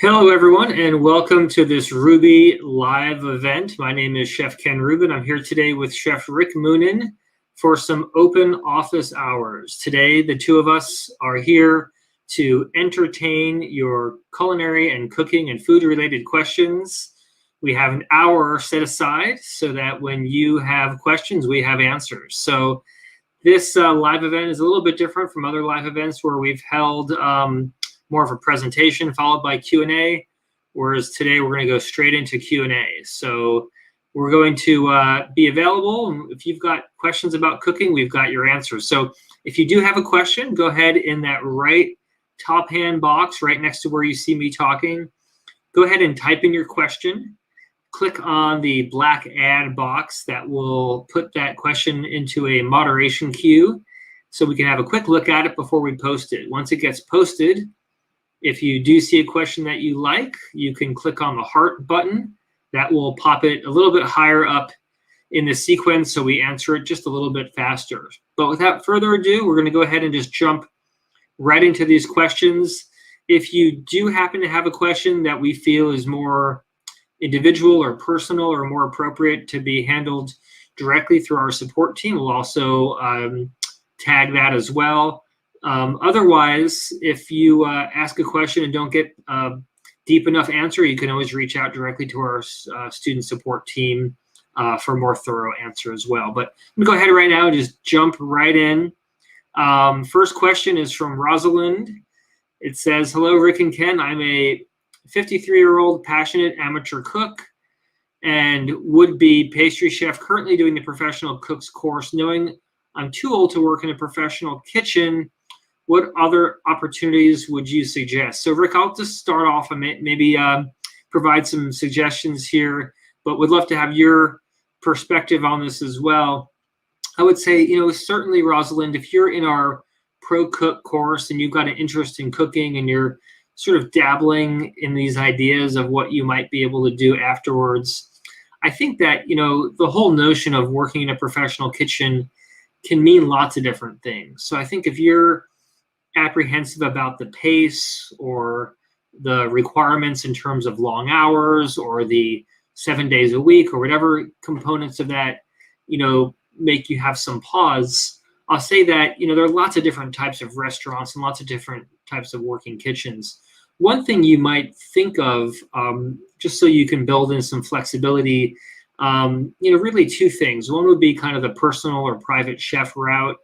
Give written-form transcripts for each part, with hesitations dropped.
Hello, everyone, and welcome to this Rouxbe live event. My name is Chef Ken Rubin. I'm here today with Chef Rick Moonen for some open office hours. Today, the two of us are here to entertain your culinary and cooking and food-related questions. We have an hour set aside so that when you have questions, we have answers. So this live event is a little bit different from other live events where we've held more of a presentation followed by Q&A, whereas today we're going to go straight into Q&A. So we're going to be available. If you've got questions about cooking, we've got your answers. So if you do have a question, go ahead in that right top hand box right next to where you see me talking. Go ahead and type in your question. Click on the black add box that will put that question into a moderation queue so we can have a quick look at it before we post it. Once it gets posted, if you do see a question that you like, you can click on the heart button. That will pop it a little bit higher up in the sequence so we answer it just a little bit faster. But without further ado, we're going to go ahead and just jump right into these questions. If you do happen to have a question that we feel is more individual or personal or more appropriate to be handled directly through our support team, we'll also tag that as well. Otherwise, if you ask a question and don't get a deep enough answer, you can always reach out directly to our student support team for a more thorough answer as well. But I'm going to go ahead right now and just jump right in. First question is from Rosalind. It says, hello, Rick and Ken. I'm a 53-year-old passionate amateur cook and would-be pastry chef currently doing the professional cook's course. Knowing I'm too old to work in a professional kitchen, what other opportunities would you suggest? So, Rick, I'll just start off and maybe provide some suggestions here, but would love to have your perspective on this as well. I would say, certainly, Rosalind, if you're in our Pro Cook course and you've got an interest in cooking and you're sort of dabbling in these ideas of what you might be able to do afterwards, I think that, the whole notion of working in a professional kitchen can mean lots of different things. So I think if you're apprehensive about the pace or the requirements in terms of long hours or the 7 days a week or whatever components of that, make you have some pause, I'll say that, there are lots of different types of restaurants and lots of different types of working kitchens. One thing you might think of, just so you can build in some flexibility, really two things. One would be kind of the personal or private chef route.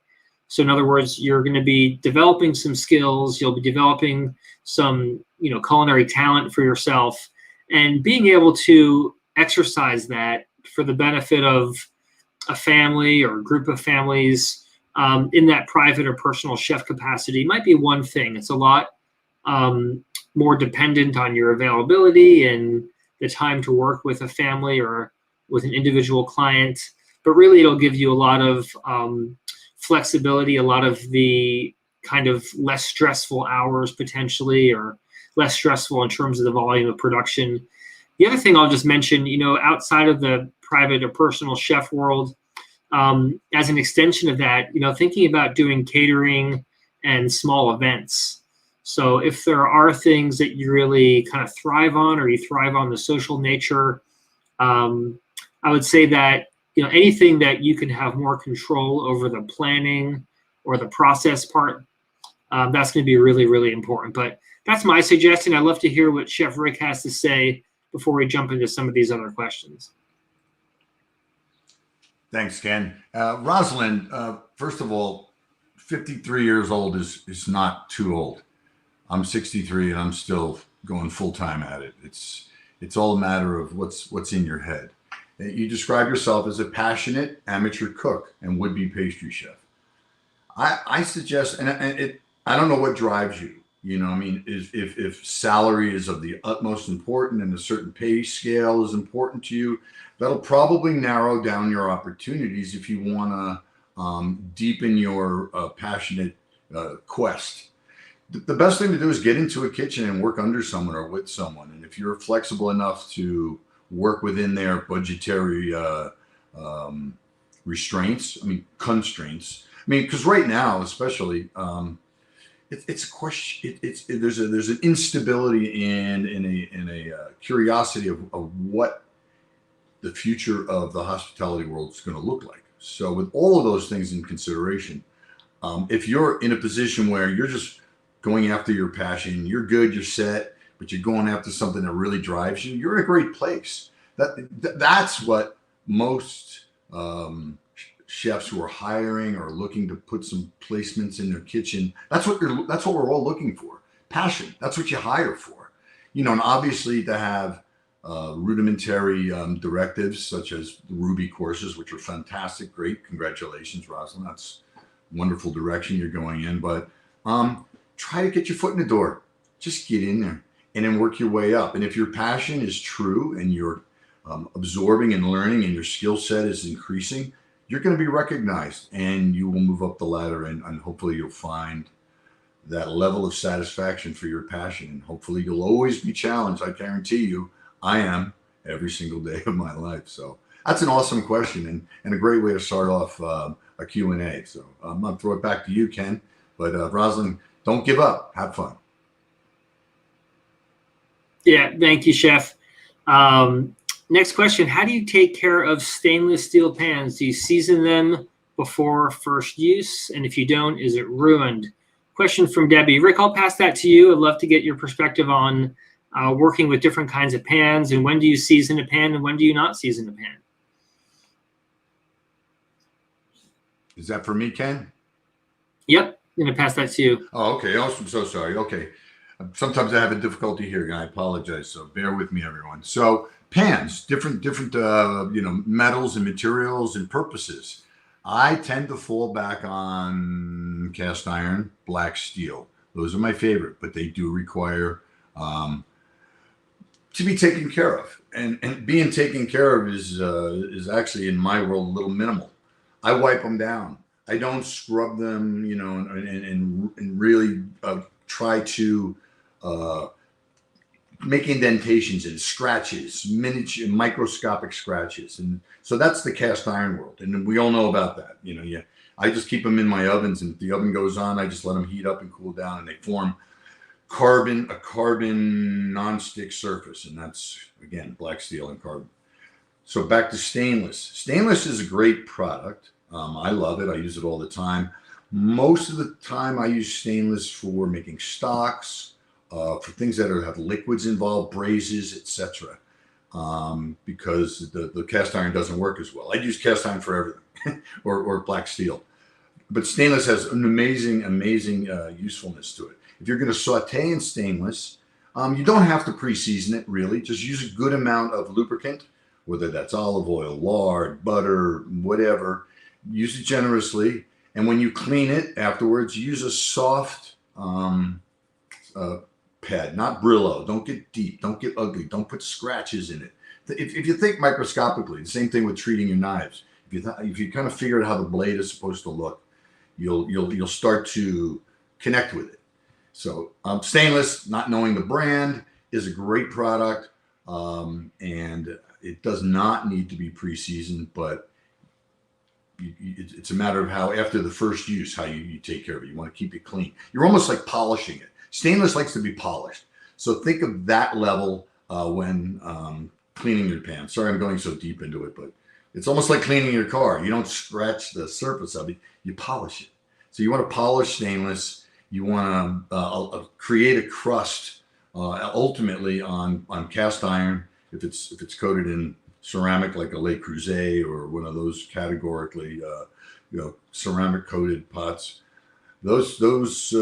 So in other words, you're going to be developing some skills, you'll be developing some, culinary talent for yourself, and being able to exercise that for the benefit of a family or a group of families in that private or personal chef capacity might be one thing. It's a lot more dependent on your availability and the time to work with a family or with an individual client, but really it'll give you a lot of flexibility, a lot of the kind of less stressful hours potentially, or less stressful in terms of the volume of production. The other thing I'll just mention, outside of the private or personal chef world, as an extension of that, thinking about doing catering and small events. So if there are things that you really kind of thrive on, or you thrive on the social nature, I would say that anything that you can have more control over the planning or the process part, that's going to be really, really important. But that's my suggestion. I'd love to hear what Chef Rick has to say before we jump into some of these other questions. Thanks, Ken. Rosalind, first of all, 53 years old is not too old. I'm 63 and I'm still going full-time at it. It's all a matter of what's in your head. You describe yourself as a passionate amateur cook and would-be pastry chef. I suggest, and I don't know what drives you. If salary is of the utmost important and a certain pay scale is important to you, that'll probably narrow down your opportunities if you want to deepen your passionate quest. The best thing to do is get into a kitchen and work under someone or with someone. And if you're flexible enough to work within their budgetary constraints. Because right now, especially, it's a question. There's an instability and a curiosity of what the future of the hospitality world is going to look like. So with all of those things in consideration, if you're in a position where you're just going after your passion, you're good, you're set, but you're going after something that really drives you, you're in a great place. That's what most chefs who are hiring or looking to put some placements in their kitchen, that's what we're all looking for. Passion. That's what you hire for. And obviously to have rudimentary directives such as the Rouxbe courses, which are fantastic, great. Congratulations, Rosalind. That's wonderful direction you're going in. But try to get your foot in the door. Just get in there and then work your way up. And if your passion is true and you're absorbing and learning and your skill set is increasing, you're going to be recognized and you will move up the ladder, and hopefully you'll find that level of satisfaction for your passion. And hopefully you'll always be challenged. I guarantee you, I am every single day of my life. So that's an awesome question and a great way to start off a Q&A. So I'm going to throw it back to you, Ken. But Rosalind, don't give up. Have fun. Yeah, thank you, Chef. Next question, how do you take care of stainless steel pans? Do you season them before first use? And if you don't, is it ruined? Question from Debbie. Rick, I'll pass that to you. I'd love to get your perspective on working with different kinds of pans, and when do you season a pan and when do you not season a pan? Is that for me, Ken? Yep, I'm going to pass that to you. Oh, okay. Oh, I'm so sorry. Okay. Sometimes I have a difficulty hearing. I apologize. So bear with me, everyone. So pans, different metals and materials and purposes. I tend to fall back on cast iron, black steel. Those are my favorite, but they do require to be taken care of. And being taken care of is actually, in my world, a little minimal. I wipe them down. I don't scrub them, and really try to make indentations and scratches, miniature, microscopic scratches. And so that's the cast iron world. And we all know about that. I just keep them in my ovens, and if the oven goes on, I just let them heat up and cool down, and they form a carbon non-stick surface. And that's, again, black steel and carbon. So back to stainless. Stainless is a great product. I love it. I use it all the time. Most of the time I use stainless for making stocks, for things that have liquids involved, braises, etc. Because the cast iron doesn't work as well. I'd use cast iron for everything, or black steel. But stainless has an amazing usefulness to it. If you're going to saute in stainless, you don't have to pre-season it, really. Just use a good amount of lubricant, whether that's olive oil, lard, butter, whatever. Use it generously. And when you clean it afterwards, use a soft pad, not Brillo. Don't get deep. Don't get ugly. Don't put scratches in it. If you think microscopically, the same thing with treating your knives. If you kind of figure out how the blade is supposed to look, you'll start to connect with it. So stainless, not knowing the brand, is a great product, and it does not need to be pre-seasoned, but it's a matter of how, after the first use, how you take care of it. You want to keep it clean. You're almost like polishing it. Stainless likes to be polished. So think of that level when cleaning your pan. Sorry, I'm going so deep into it, but it's almost like cleaning your car. You don't scratch the surface of it. You polish it. So you want to polish stainless. You want to create a crust ultimately on cast iron if it's coated in ceramic like a Le Creuset or one of those categorically ceramic coated pots. Those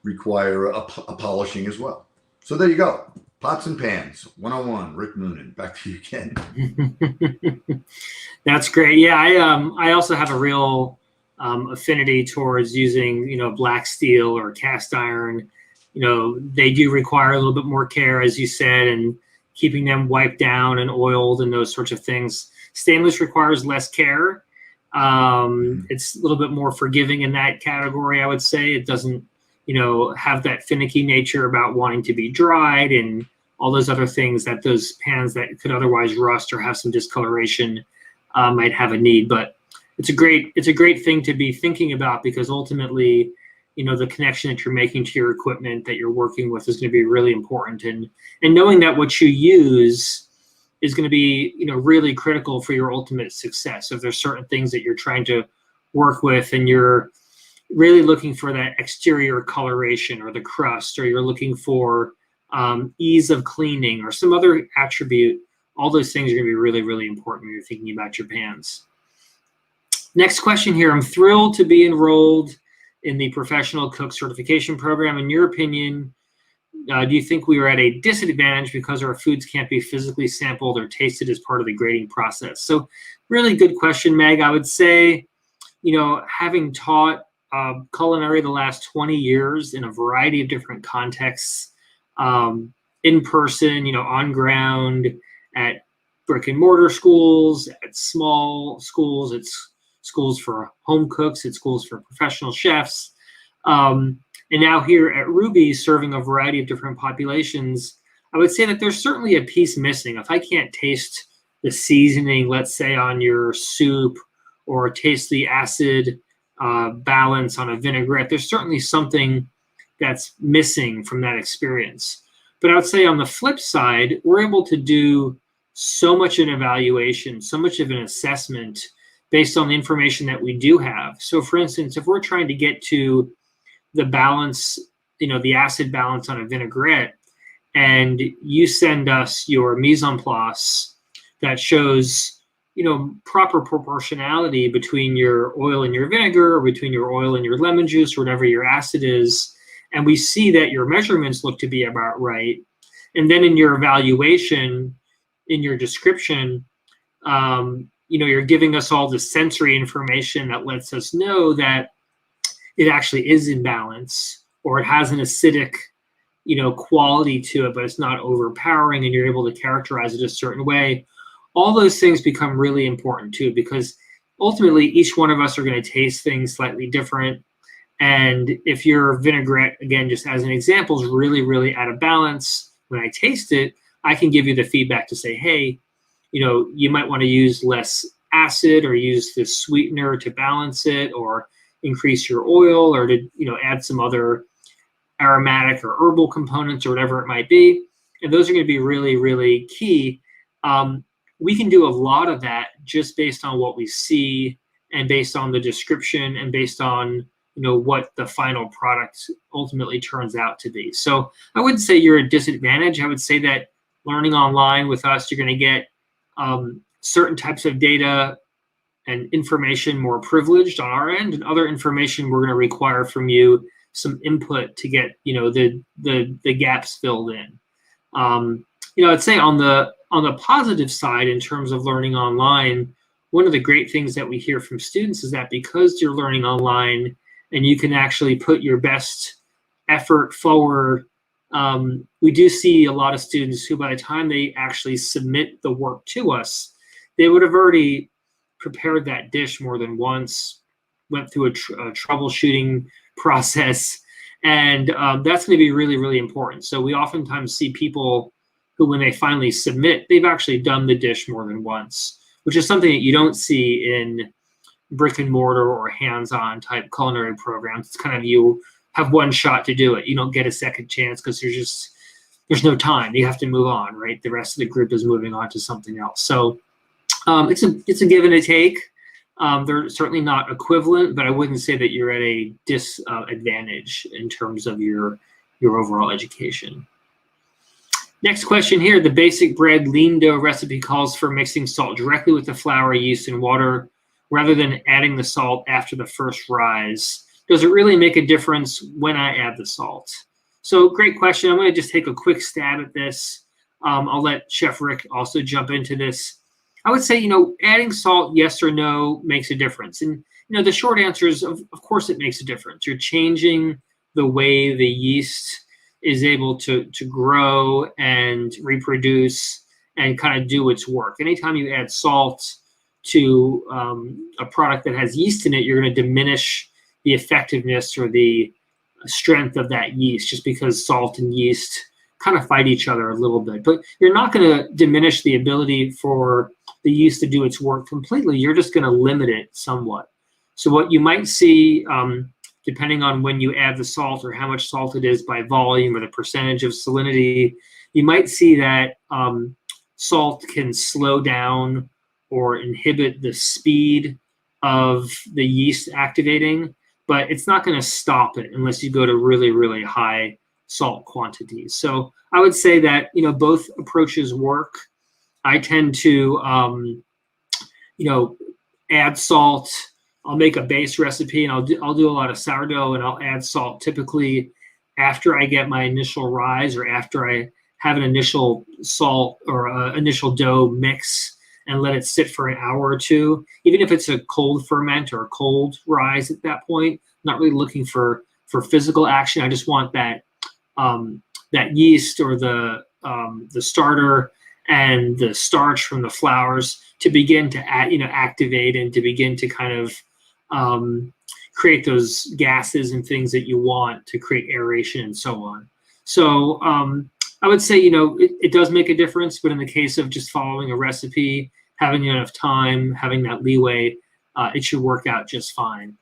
require a polishing as well. So there you go. Pots and pans 101. Rick Moonen. Back to you, Ken. That's great. Yeah, I also have a real affinity towards using black steel or cast iron. They do require a little bit more care, as you said, and keeping them wiped down and oiled and those sorts of things. Stainless requires less care. It's a little bit more forgiving in that category, I would say. It doesn't, have that finicky nature about wanting to be dried and all those other things that those pans that could otherwise rust or have some discoloration might have a need. But it's a great thing to be thinking about, because ultimately, the connection that you're making to your equipment that you're working with is going to be really important. And knowing that what you use is going to be, really critical for your ultimate success. So if there's certain things that you're trying to work with and you're really looking for that exterior coloration or the crust, or you're looking for ease of cleaning or some other attribute, all those things are going to be really, really important when you're thinking about your pans. Next question here. I'm thrilled to be enrolled in the Professional Cook Certification Program. In your opinion, do you think we are at a disadvantage because our foods can't be physically sampled or tasted as part of the grading process? So really good question, Meg. I would say, having taught culinary the last 20 years in a variety of different contexts, in person, on ground, at brick and mortar schools, at small schools, it's schools for home cooks, it's schools for professional chefs. And now here at Rouxbe, serving a variety of different populations, I would say that there's certainly a piece missing. If I can't taste the seasoning, let's say on your soup, or taste the acid balance on a vinaigrette, there's certainly something that's missing from that experience. But I would say on the flip side, we're able to do so much an evaluation, so much of an assessment based on the information that we do have. So for instance, if we're trying to get to the balance, the acid balance on a vinaigrette, and you send us your mise en place that shows, proper proportionality between your oil and your vinegar, or between your oil and your lemon juice, or whatever your acid is, and we see that your measurements look to be about right, and then in your evaluation, in your description, you're giving us all the sensory information that lets us know that it actually is in balance, or it has an acidic, quality to it, but it's not overpowering, and you're able to characterize it a certain way. All those things become really important too, because ultimately each one of us are going to taste things slightly different. And if your vinaigrette, again, just as an example, is really, really out of balance, when I taste it, I can give you the feedback to say, hey, you might want to use less acid, or use this sweetener to balance it, or increase your oil, or to, add some other aromatic or herbal components, or whatever it might be. And those are going to be really, really key. We can do a lot of that just based on what we see, and based on the description, and based on, what the final product ultimately turns out to be. So I wouldn't say you're at a disadvantage. I would say that learning online with us, you're going to get certain types of data and information more privileged on our end, and other information we're going to require from you some input to get the gaps filled in. I'd say on the positive side, in terms of learning online, one of the great things that we hear from students is that because you're learning online and you can actually put your best effort forward, we do see a lot of students who, by the time they actually submit the work to us, they would have already prepared that dish more than once, went through a troubleshooting process, and that's going to be really, really important. So we oftentimes see people who, when they finally submit, they've actually done the dish more than once, which is something that you don't see in brick and mortar or hands-on type culinary programs. It's kind of, you have one shot to do it. You don't get a second chance because there's no time. You have to move on, right? The rest of the group is moving on to something else. So it's a give and a take. They're certainly not equivalent, but I wouldn't say that you're at a disadvantage in terms of your overall education. Next question here. The basic bread lean dough recipe calls for mixing salt directly with the flour, yeast, and water rather than adding the salt after the first rise. Does it really make a difference when I add the salt? So great question. I'm going to just take a quick stab at this. I'll let Chef Rick also jump into this. I would say, adding salt, yes or no, makes a difference. And, the short answer is, of course, it makes a difference. You're changing the way the yeast is able to grow and reproduce and kind of do its work. Anytime you add salt to a product that has yeast in it, you're going to diminish the effectiveness or the strength of that yeast, just because salt and yeast kind of fight each other a little bit. But you're not going to diminish the ability for the yeast to do its work completely. You're just going to limit it somewhat. So what you might see depending on when you add the salt or how much salt it is by volume or the percentage of salinity, you might see that salt can slow down or inhibit the speed of the yeast activating, but it's not going to stop it unless you go to really, really high salt quantities. So I would say that, both approaches work. I tend to, add salt. I'll make a base recipe and I'll do a lot of sourdough, and I'll add salt typically after I get my initial rise or after I have an initial salt or initial dough mix and let it sit for an hour or two. Even if it's a cold ferment or a cold rise at that point, I'm not really looking for physical action. I just want that that yeast or the starter and the starch from the flours to begin to activate and to begin to kind of create those gases and things that you want to create aeration and so on. So I would say, it does make a difference, but in the case of just following a recipe, having enough time, having that leeway, it should work out just fine.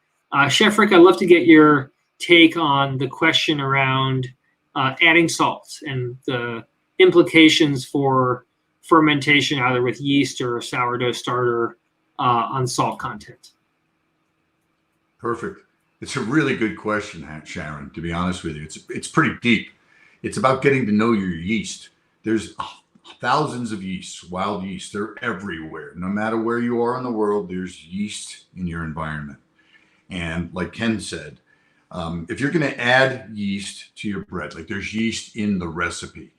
Chef Rick, I'd love to get your take on the question around adding salt and the implications for fermentation, either with yeast or a sourdough starter, on salt content. Perfect. It's a really good question, Sharon, to be honest with you. It's pretty deep. It's about getting to know your yeast. There's thousands of yeasts, wild yeast. They're everywhere. No matter where you are in the world, there's yeast in your environment. And like Ken said, if you're going to add yeast to your bread, like there's yeast in the recipe,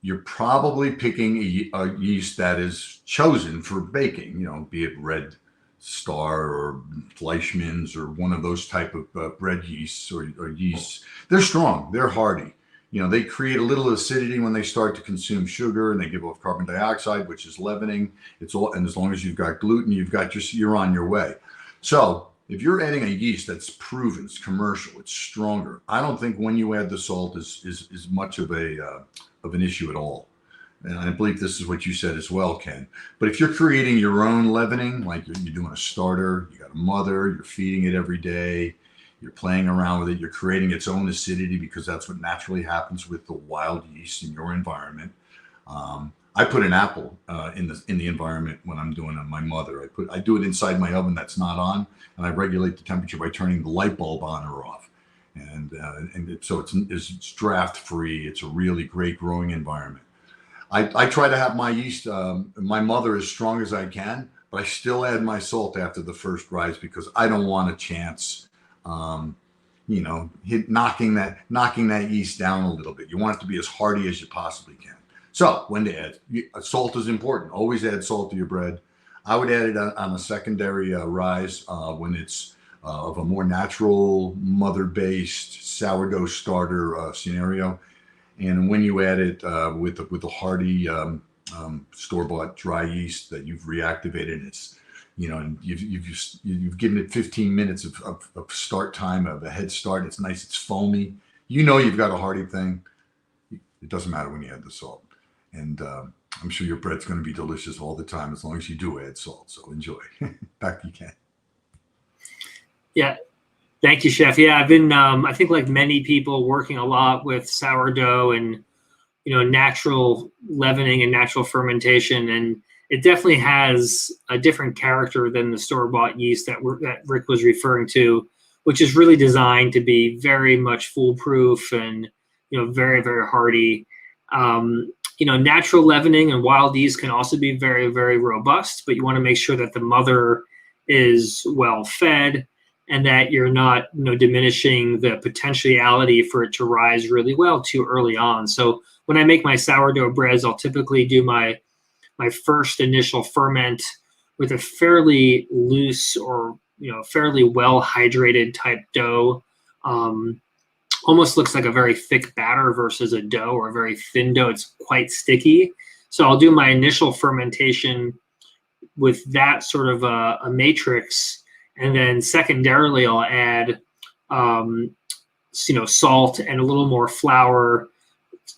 you're probably picking a yeast that is chosen for baking, be it Red Star or Fleischmann's or one of those type of bread yeasts or yeasts. They're strong. They're hardy. They create a little acidity when they start to consume sugar, and they give off carbon dioxide, which is leavening. And as long as you've got gluten, you're on your way. So if you're adding a yeast that's proven, it's commercial, it's stronger, I don't think when you add the salt is much of an issue at all. And I believe this is what you said as well, Ken. But if you're creating your own leavening, like you're doing a starter, you got a mother, you're feeding it every day, you're playing around with it, you're creating its own acidity, because that's what naturally happens with the wild yeast in your environment. I put an apple in the environment when I'm doing my mother. I do it inside my oven that's not on, and I regulate the temperature by turning the light bulb on or off. So it's draft free. It's a really great growing environment. I try to have my yeast, my mother, as strong as I can, but I still add my salt after the first rise, because I don't want a chance, knocking that yeast down a little bit. You want it to be as hardy as you possibly can. So when to add, salt is important. Always add salt to your bread. I would add it on a secondary rise when it's of a more natural mother-based sourdough starter scenario. And when you add it with a hardy store-bought dry yeast that you've reactivated, it's and you've given it 15 minutes of start time, of a head start. It's nice. It's foamy. You've got a hardy thing. It doesn't matter when you add the salt. And I'm sure your bread's going to be delicious all the time as long as you do add salt. So enjoy. Back to you, Ken. Yeah. Thank you, Chef. Yeah, I've been, I think like many people, working a lot with sourdough and, natural leavening and natural fermentation. And it definitely has a different character than the store-bought yeast that Rick was referring to, which is really designed to be very much foolproof and, very, very hardy. Natural leavening and wild yeast can also be very, very robust, but you want to make sure that the mother is well fed and that you're not, diminishing the potentiality for it to rise really well too early on. So when I make my sourdough breads, I'll typically do my first initial ferment with a fairly loose or, fairly well hydrated type dough. Almost looks like a very thick batter versus a dough or a very thin dough. It's quite sticky. So I'll do my initial fermentation with that sort of a matrix. And then secondarily, I'll add, salt and a little more flour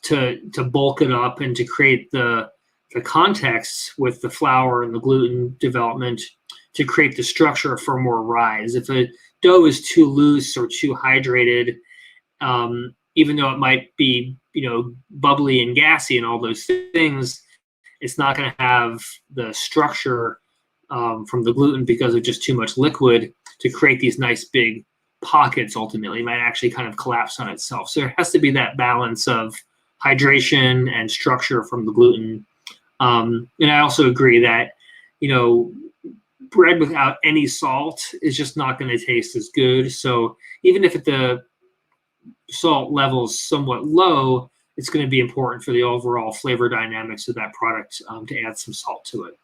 to bulk it up and to create the context with the flour and the gluten development to create the structure for more rise. If a dough is too loose or too hydrated, even though it might be, bubbly and gassy and all those things, it's not going to have the structure from the gluten because of just too much liquid to create these nice big pockets. Ultimately, it might actually kind of collapse on itself. So there has to be that balance of hydration and structure from the gluten. And I also agree that, bread without any salt is just not going to taste as good. So even if the salt level is somewhat low, it's going to be important for the overall flavor dynamics of that product to add some salt to it.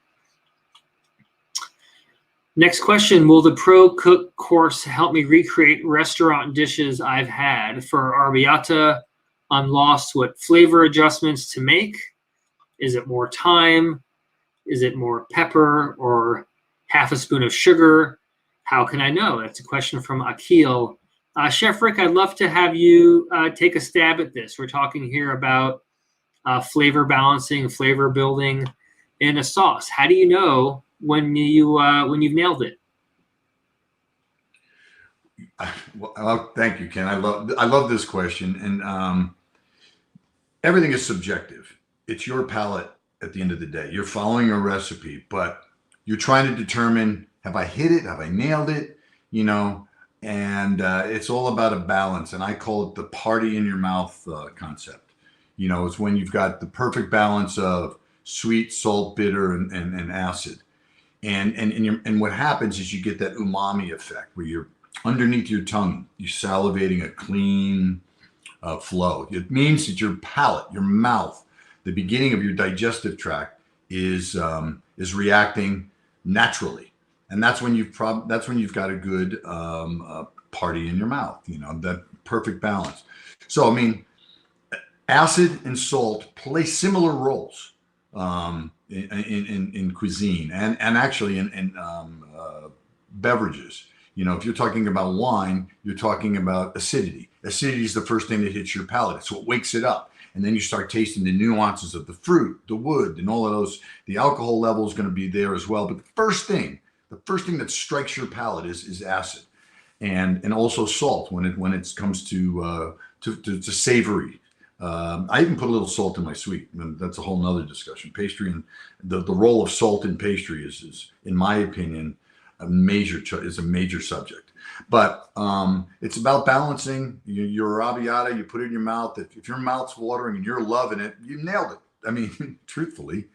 Next question, will the Pro Cook course help me recreate restaurant dishes I've had? For arrabbiata, I'm lost what flavor adjustments to make. Is it more thyme? Is it more pepper or half a spoon of sugar? How can I know? That's a question from Akil. Chef Rick, I'd love to have you take a stab at this. We're talking here about flavor balancing, flavor building in a sauce. How do you know when you've nailed it? Well, thank you, Ken. I love this question, and everything is subjective. It's your palate at the end of the day. You're following a recipe, but you're trying to determine, have I hit it? Have I nailed it? And it's all about a balance. And I call it the party in your mouth concept. It's when you've got the perfect balance of sweet, salt, bitter, and acid. And what happens is you get that umami effect where you're underneath your tongue, you're salivating a clean flow. It means that your palate, your mouth, the beginning of your digestive tract is reacting naturally. And that's when you've got a good party in your mouth, that perfect balance. So, acid and salt play similar roles in cuisine and actually in beverages. If you're talking about wine, you're talking about acidity. Acidity is the first thing that hits your palate. It's what wakes it up. And then you start tasting the nuances of the fruit, the wood, and all of those. The alcohol level is going to be there as well. But the first thing that strikes your palate is acid, and also salt when it comes to savory. I even put a little salt in my sweet, and that's a whole nother discussion. Pastry and the role of salt in pastry is in my opinion, a major subject. But it's about balancing your arrabbiata. You put it in your mouth. If your mouth's watering and you're loving it, you nailed it. Truthfully.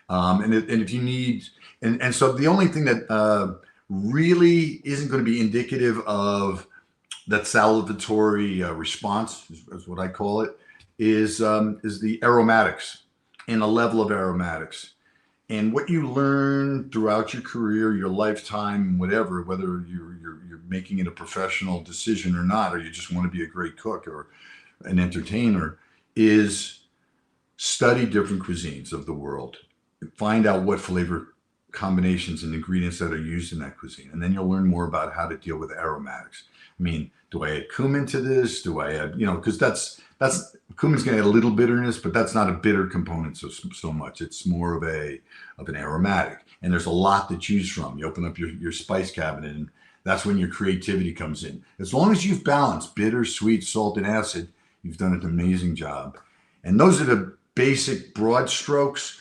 And if you need, and so the only thing that really isn't going to be indicative of that salivatory response, is what I call it, is the aromatics and a level of aromatics. And what you learn throughout your career, your lifetime, whatever, whether you're making it a professional decision or not, or you just want to be a great cook or an entertainer, is study different cuisines of the world. Find out what flavor combinations and ingredients that are used in that cuisine. And then you'll learn more about how to deal with aromatics. Do I add cumin to this? Do I add, because that's cumin's going to add a little bitterness, but that's not a bitter component so much. It's more of an aromatic. And there's a lot to choose from. You open up your spice cabinet, and that's when your creativity comes in. As long as you've balanced bitter, sweet, salt, and acid, you've done an amazing job. And those are the basic broad strokes.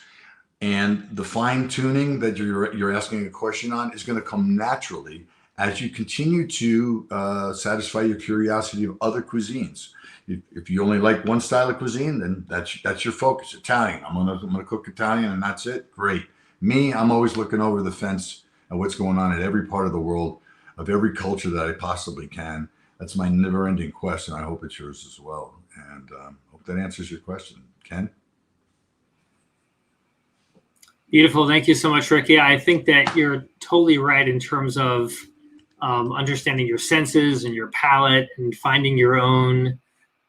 And the fine tuning that you're asking a question on is going to come naturally as you continue to satisfy your curiosity of other cuisines. If you only like one style of cuisine, then that's your focus. Italian. I'm gonna cook Italian, and that's it. Great. Me, I'm always looking over the fence at what's going on in every part of the world, of every culture that I possibly can. That's my never-ending quest, and I hope it's yours as well. And hope that answers your question, Ken. Beautiful. Thank you so much, Rick. Yeah, I think that you're totally right in terms of understanding your senses and your palate and finding your own,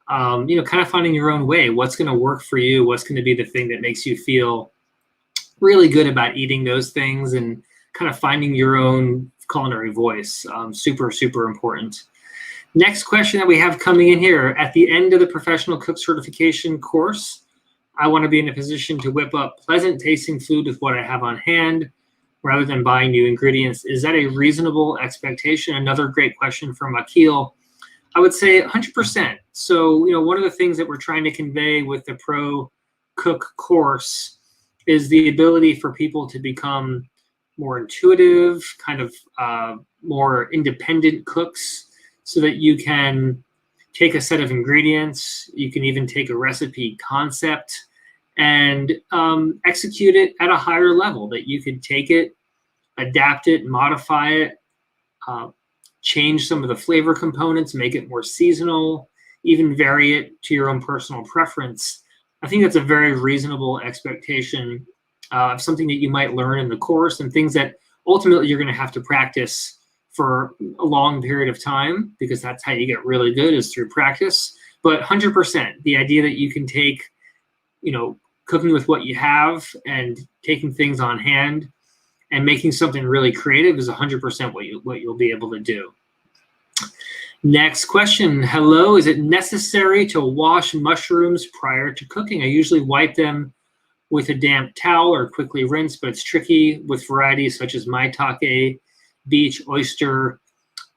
kind of finding your own way. What's going to work for you? What's going to be the thing that makes you feel really good about eating those things, and kind of finding your own culinary voice. Super, super important. Next question that we have coming in here. At the end of the professional cook certification course, I want to be in a position to whip up pleasant tasting food with what I have on hand, rather than buying new ingredients. Is that a reasonable expectation? Another great question from Akil. I would say 100%. So, one of the things that we're trying to convey with the Pro Cook course is the ability for people to become more intuitive, kind of more independent cooks, so that you can take a set of ingredients, you can even take a recipe concept and execute it at a higher level, that you could take it, adapt it, modify it, change some of the flavor components, make it more seasonal, even vary it to your own personal preference. I think that's a very reasonable expectation of something that you might learn in the course, and things that ultimately you're going to have to practice for a long period of time, because that's how you get really good, is through practice. But 100%, the idea that you can take, cooking with what you have and taking things on hand and making something really creative is 100% what you'll be able to do. Next question. Hello, is it necessary to wash mushrooms prior to cooking? I usually wipe them with a damp towel or quickly rinse, but it's tricky with varieties such as maitake, beach, oyster.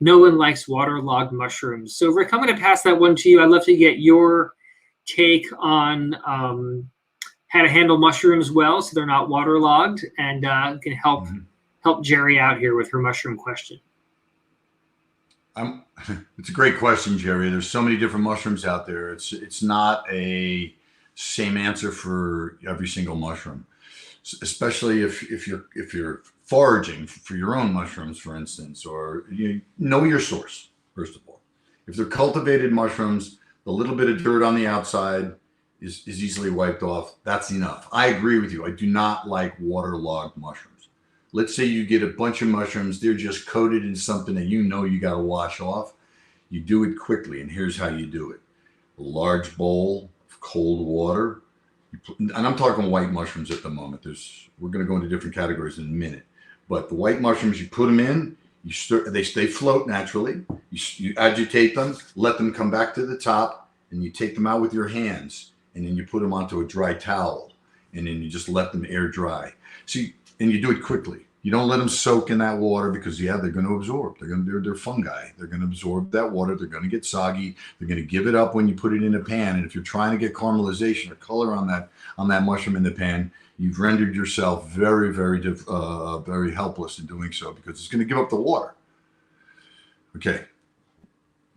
No one likes waterlogged mushrooms. So Rick, I'm going to pass that one to you. I'd love to get your take on how to handle mushrooms well so they're not waterlogged, and can help Jerry out here with her mushroom question. It's a great question, Jerry. There's so many different mushrooms out there. It's not a same answer for every single mushroom, especially if you're foraging for your own mushrooms, for instance, or you know your source. First of all, if they're cultivated mushrooms, the little bit of dirt on the outside is easily wiped off. That's enough. I agree with you. I do not like waterlogged mushrooms. Let's say you get a bunch of mushrooms, they're just coated in something that you got to wash off. You do it quickly, and here's how you do it. A large bowl of cold water, and I'm talking white mushrooms at the moment. We're going to go into different categories in a minute. But the white mushrooms, you put them in, you stir, they float naturally. You agitate them, let them come back to the top, and you take them out with your hands, and then you put them onto a dry towel, and then you just let them air dry. And you do it quickly. You don't let them soak in that water, because they're going to absorb. They're fungi. They're going to absorb that water. They're going to get soggy. They're going to give it up when you put it in a pan. And if you're trying to get caramelization or color on that mushroom in the pan, you've rendered yourself very, very, very helpless in doing so, because it's going to give up the water. Okay.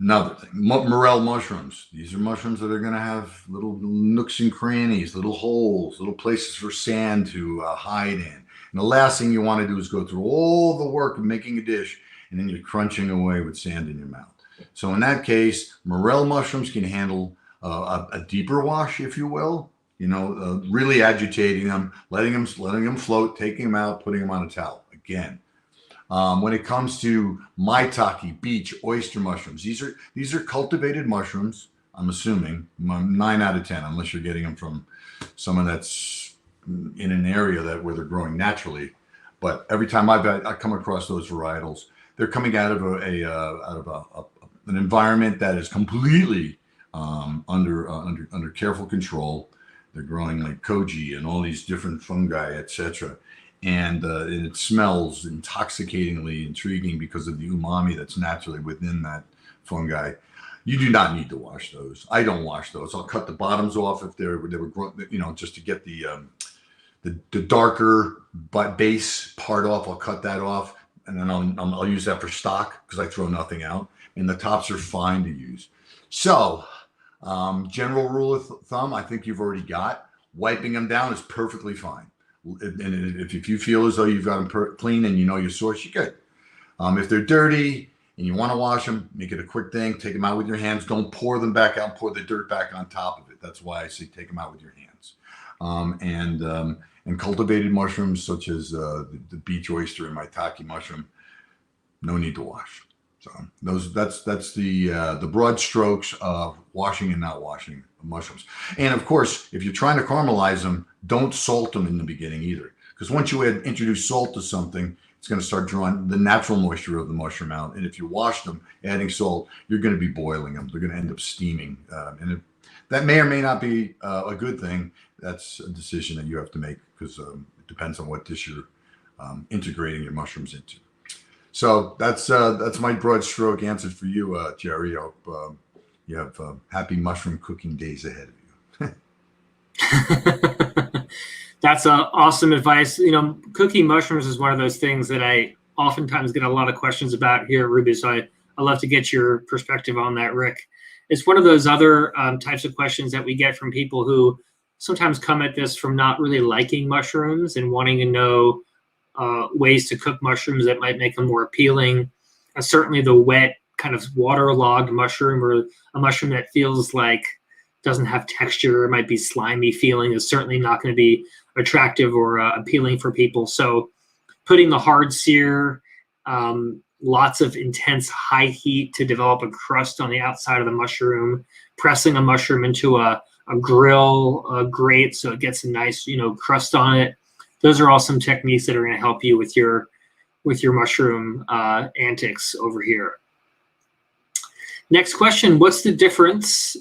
Another thing, morel mushrooms. These are mushrooms that are going to have little nooks and crannies, little holes, little places for sand to hide in. And the last thing you want to do is go through all the work of making a dish, and then you're crunching away with sand in your mouth. So in that case, morel mushrooms can handle a deeper wash, if you will. Really agitating them, letting them float, taking them out, putting them on a towel. Again, when it comes to maitake, beach, oyster mushrooms, these are cultivated mushrooms. I'm assuming 9 out of 10, unless you're getting them from someone that's in an area where they're growing naturally. But every time I come across those varietals, they're coming out of an environment that is completely under careful control. They're growing like koji and all these different fungi, etc. And it smells intoxicatingly intriguing because of the umami that's naturally within that fungi. You do not need to wash those. I don't wash those. I'll cut the bottoms off if they were grown, just to get the darker base part off. I'll cut that off, and then I'll use that for stock, because I throw nothing out. And the tops are fine to use. So, general rule of thumb, I think you've already got. Wiping them down is perfectly fine. And if you feel as though you've got them clean and you know your source, you're good. If they're dirty and you want to wash them, make it a quick thing. Take them out with your hands. Don't pour them back out. Pour the dirt back on top of it. That's why I say take them out with your hands. And cultivated mushrooms such as the beach oyster and maitake mushroom, no need to wash. So that's the broad strokes of washing and not washing mushrooms. And of course, if you're trying to caramelize them, don't salt them in the beginning either, because once you introduce salt to something, it's going to start drawing the natural moisture of the mushroom out. And if you wash them, adding salt, you're going to be boiling them. They're going to end up steaming, that may or may not be a good thing. That's a decision that you have to make, because it depends on what dish you're integrating your mushrooms into. So that's my broad stroke answer for you, Jerry. I hope you have happy mushroom cooking days ahead of you. That's awesome advice. You know, cooking mushrooms is one of those things that I oftentimes get a lot of questions about here at Rouxbe. So I love to get your perspective on that, Rick. It's one of those other types of questions that we get from people who sometimes come at this from not really liking mushrooms and wanting to know ways to cook mushrooms that might make them more appealing. Certainly the wet kind of waterlogged mushroom, or a mushroom that feels like doesn't have texture, it might be slimy feeling, is certainly not going to be attractive or appealing for people. So putting the hard sear, lots of intense high heat to develop a crust on the outside of the mushroom, pressing a mushroom into a grill grate so it gets a nice, crust on it. Those are all some techniques that are going to help you with your mushroom antics over here. Next question, what's the difference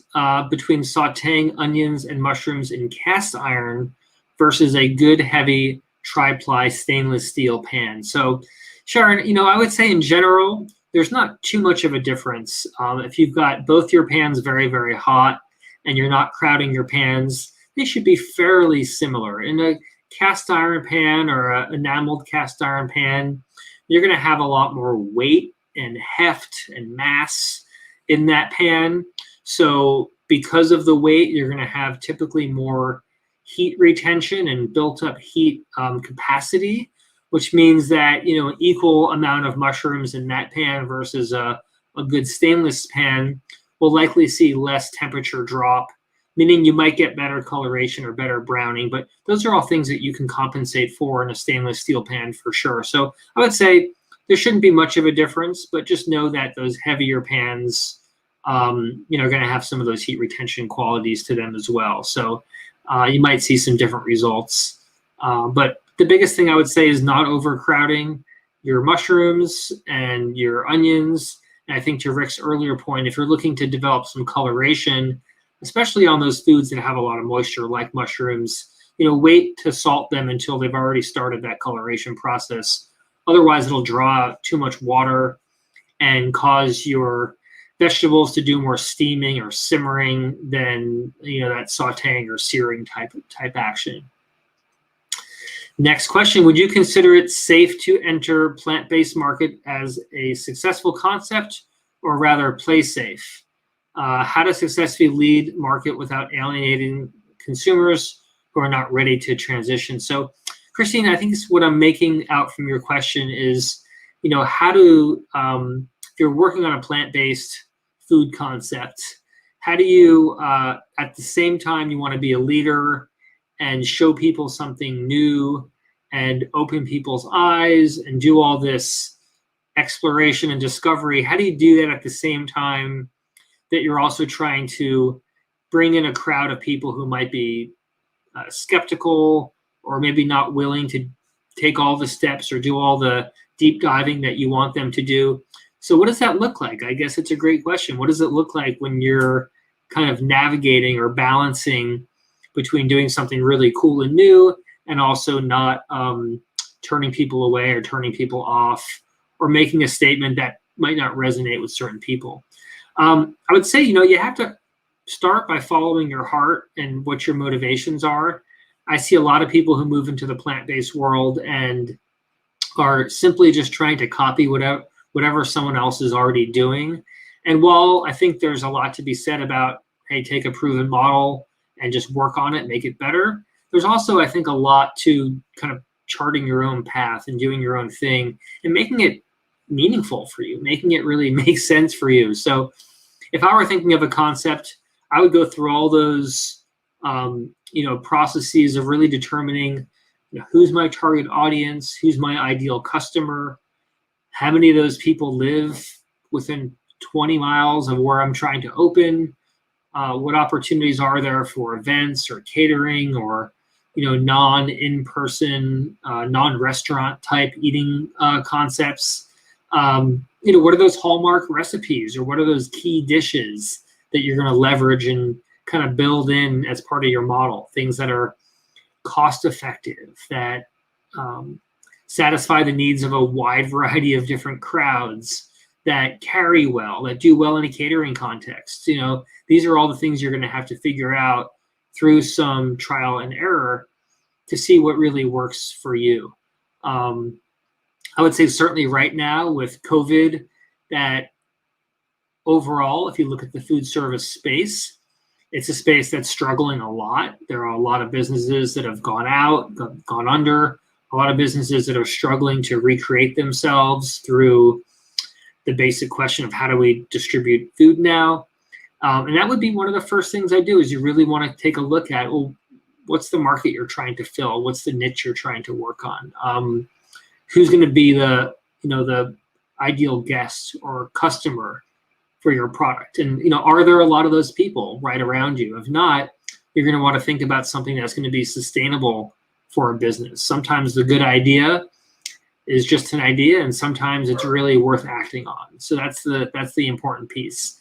between sauteing onions and mushrooms in cast iron versus a good heavy tri-ply stainless steel pan? So Sharon, I would say in general, there's not too much of a difference. If you've got both your pans very, very hot and you're not crowding your pans, they should be fairly similar. In a cast iron pan or an enameled cast iron pan, you're going to have a lot more weight and heft and mass in that pan. So because of the weight, you're going to have typically more heat retention and built up heat capacity, which means that, an equal amount of mushrooms in that pan versus a good stainless pan will likely see less temperature drop, meaning you might get better coloration or better browning. But those are all things that you can compensate for in a stainless steel pan for sure. So I would say there shouldn't be much of a difference, but just know that those heavier pans, are going to have some of those heat retention qualities to them as well. So you might see some different results. But the biggest thing I would say is not overcrowding your mushrooms and your onions. And I think to Rick's earlier point, if you're looking to develop some coloration, especially on those foods that have a lot of moisture like mushrooms, wait to salt them until they've already started that coloration process. Otherwise, it'll draw out too much water and cause your vegetables to do more steaming or simmering than that sauteing or searing type action. Next question, would you consider it safe to enter plant-based market as a successful concept, or rather play safe? How to successfully lead market without alienating consumers who are not ready to transition? So Christine, I think what I'm making out from your question is, how to, if you're working on a plant-based food concept, how do you, at the same time, you want to be a leader and show people something new and open people's eyes and do all this exploration and discovery? How do you do that at the same time that you're also trying to bring in a crowd of people who might be skeptical or maybe not willing to take all the steps or do all the deep diving that you want them to do? So what does that look like? I guess it's a great question. What does it look like when you're kind of navigating or balancing between doing something really cool and new and also not turning people away or turning people off or making a statement that might not resonate with certain people? I would say, you have to start by following your heart and what your motivations are. I see a lot of people who move into the plant-based world and are simply just trying to copy whatever someone else is already doing. And while I think there's a lot to be said about, hey, take a proven model and just work on it, make it better, there's also, I think, a lot to kind of charting your own path and doing your own thing and making it meaningful for you, making it really make sense for you. So if I were thinking of a concept, I would go through all those, processes of really determining, who's my target audience, who's my ideal customer, how many of those people live within 20 miles of where I'm trying to open, what opportunities are there for events or catering or, non-in-person, non-restaurant type eating concepts. What are those hallmark recipes or what are those key dishes that you're going to leverage and kind of build in as part of your model? Things that are cost effective, that satisfy the needs of a wide variety of different crowds, that carry well, that do well in a catering context. These are all the things you're going to have to figure out through some trial and error to see what really works for you. I would say certainly right now with COVID, that overall, if you look at the food service space, it's a space that's struggling a lot. There are a lot of businesses that have gone out, gone under, a lot of businesses that are struggling to recreate themselves through the basic question of how do we distribute food now. And that would be one of the first things I do, is you really want to take a look at, well, what's the market you're trying to fill? What's the niche you're trying to work on? Who's going to be the ideal guest or customer for your product? And, are there a lot of those people right around you? If not, you're going to want to think about something that's going to be sustainable for a business. Sometimes the good idea is just an idea, and sometimes it's really worth acting on. So that's the important piece.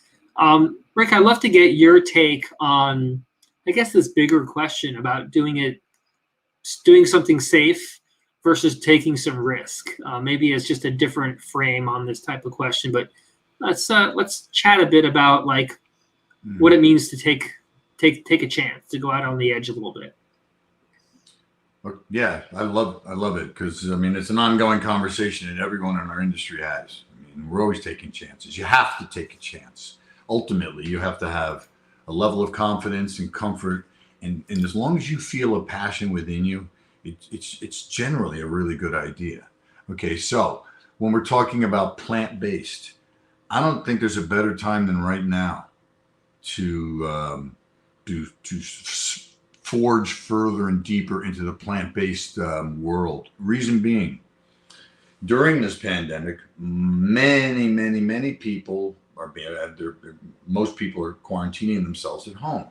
Rick, I'd love to get your take on, I guess, this bigger question about doing something safe versus taking some risk. Maybe it's just a different frame on this type of question, but let's chat a bit about what it means to take a chance, to go out on the edge a little bit. Yeah, I love it, because it's an ongoing conversation that everyone in our industry has. We're always taking chances. You have to take a chance. Ultimately, you have to have a level of confidence and comfort, and as long as you feel a passion within you, it's generally a really good idea. Okay, so when we're talking about plant-based, I don't think there's a better time than right now to forge further and deeper into the plant-based world. Reason being, during this pandemic, many people most people are quarantining themselves at home.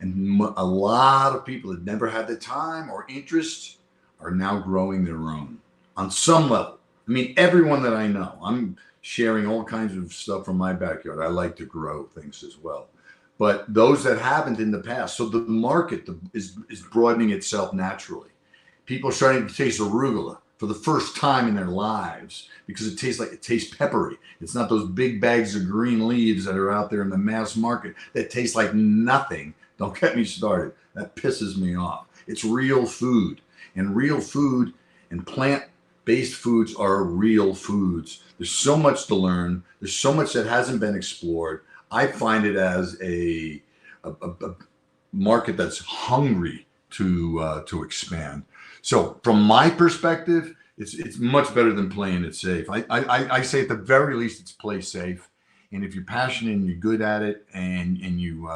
And a lot of people that never had the time or interest are now growing their own on some level. Everyone that I know, I'm sharing all kinds of stuff from my backyard. I like to grow things as well. But those that haven't in the past, so the market is broadening itself naturally. People are starting to taste arugula for the first time in their lives, because it tastes peppery. It's not those big bags of green leaves that are out there in the mass market that taste like nothing. Don't get me started. That pisses me off. It's real food, and plant-based foods are real foods. There's so much to learn. There's so much that hasn't been explored. I find it as a market that's hungry to expand. So from my perspective, it's much better than playing it safe. I say at the very least, it's play safe. And if you're passionate and you're good at it, and you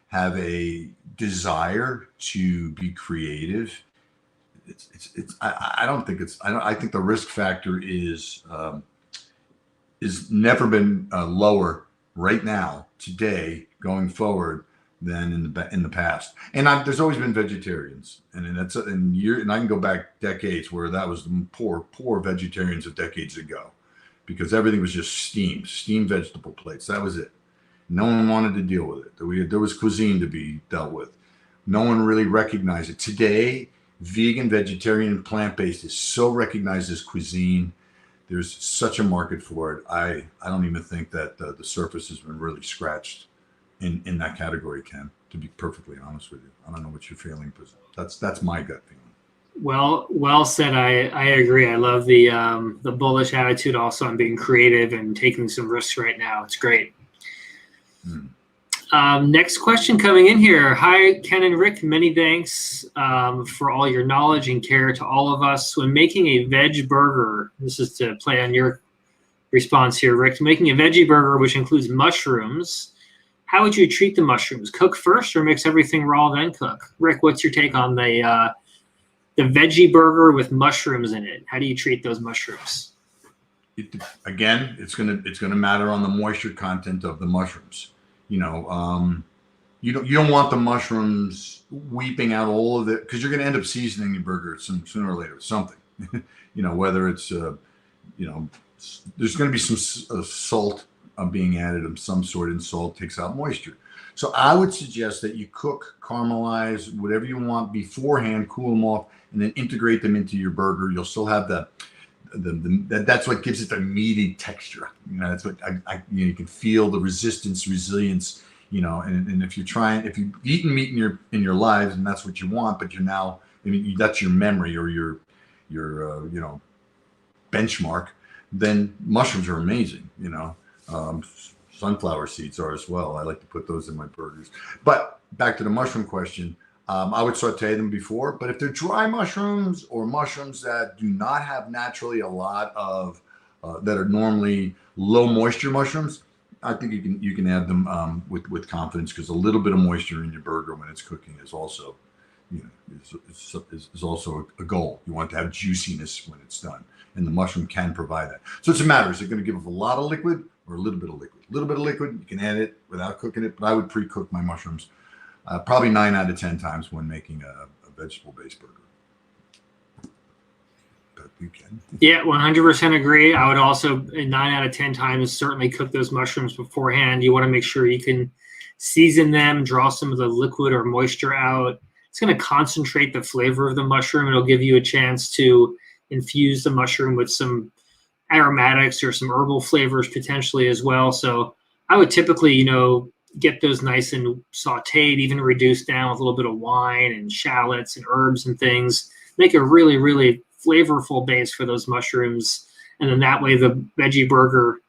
have a desire to be creative, I think the risk factor is never been lower right now, today, going forward, than in the past. And there's always been vegetarians, and I can go back decades where that was the poor vegetarians of decades ago, because everything was just steamed vegetable plates. That was it. No one wanted to deal with it. There was cuisine to be dealt with. No one really recognized it. Today, vegan, vegetarian, and plant-based is so recognized as cuisine. There's such a market for it. I don't even think that the surface has been really scratched in that category, Ken, to be perfectly honest with you. I don't know what you're feeling, but that's my gut feeling. Well said. I agree. I love the bullish attitude also on being creative and taking some risks right now. It's great. Next question coming in here. Hi, Ken and Rick. Many thanks for all your knowledge and care to all of us. When making a veg burger, this is to play on your response here, Rick, making a veggie burger, which includes mushrooms, how would you treat the mushrooms? Cook first or mix everything raw then cook? Rick, what's your take on the veggie burger with mushrooms in it? How do you treat those mushrooms? Again, it's gonna matter on the moisture content of the mushrooms. You don't want the mushrooms weeping out all of it, because you're going to end up seasoning your burger sooner or later with something. Whether it's there's going to be some salt being added of some sort, and salt takes out moisture. So I would suggest that you cook, caramelize, whatever you want beforehand, cool them off, and then integrate them into your burger. You'll still have that's what gives it the meaty texture. That's what you can feel the resistance, resilience. And if you've eaten meat in your lives, and that's what you want, but you're now, that's your memory or your benchmark, then mushrooms are amazing. Sunflower seeds are as well. I like to put those in my burgers. But back to the mushroom question, I would saute them before, but if they're dry mushrooms or mushrooms that do not have naturally a lot of, that are normally low moisture mushrooms, I think you can add them with confidence, because a little bit of moisture in your burger when it's cooking is also, is also a goal. You want to have juiciness when it's done, and the mushroom can provide that. So it's a matter: is it going to give us a lot of liquid or a little bit of liquid? A little bit of liquid, you can add it without cooking it, but I would pre-cook my mushrooms probably 9 out of 10 times when making a vegetable-based burger. But you can. Yeah, 100% agree. I would also, 9 out of 10 times, certainly cook those mushrooms beforehand. You want to make sure you can season them, draw some of the liquid or moisture out. It's going to concentrate the flavor of the mushroom. It'll give you a chance to infuse the mushroom with some aromatics or some herbal flavors potentially as well. So I would typically, get those nice and sauteed, even reduced down with a little bit of wine and shallots and herbs and things. Make a really, really flavorful base for those mushrooms. And then that way the veggie burger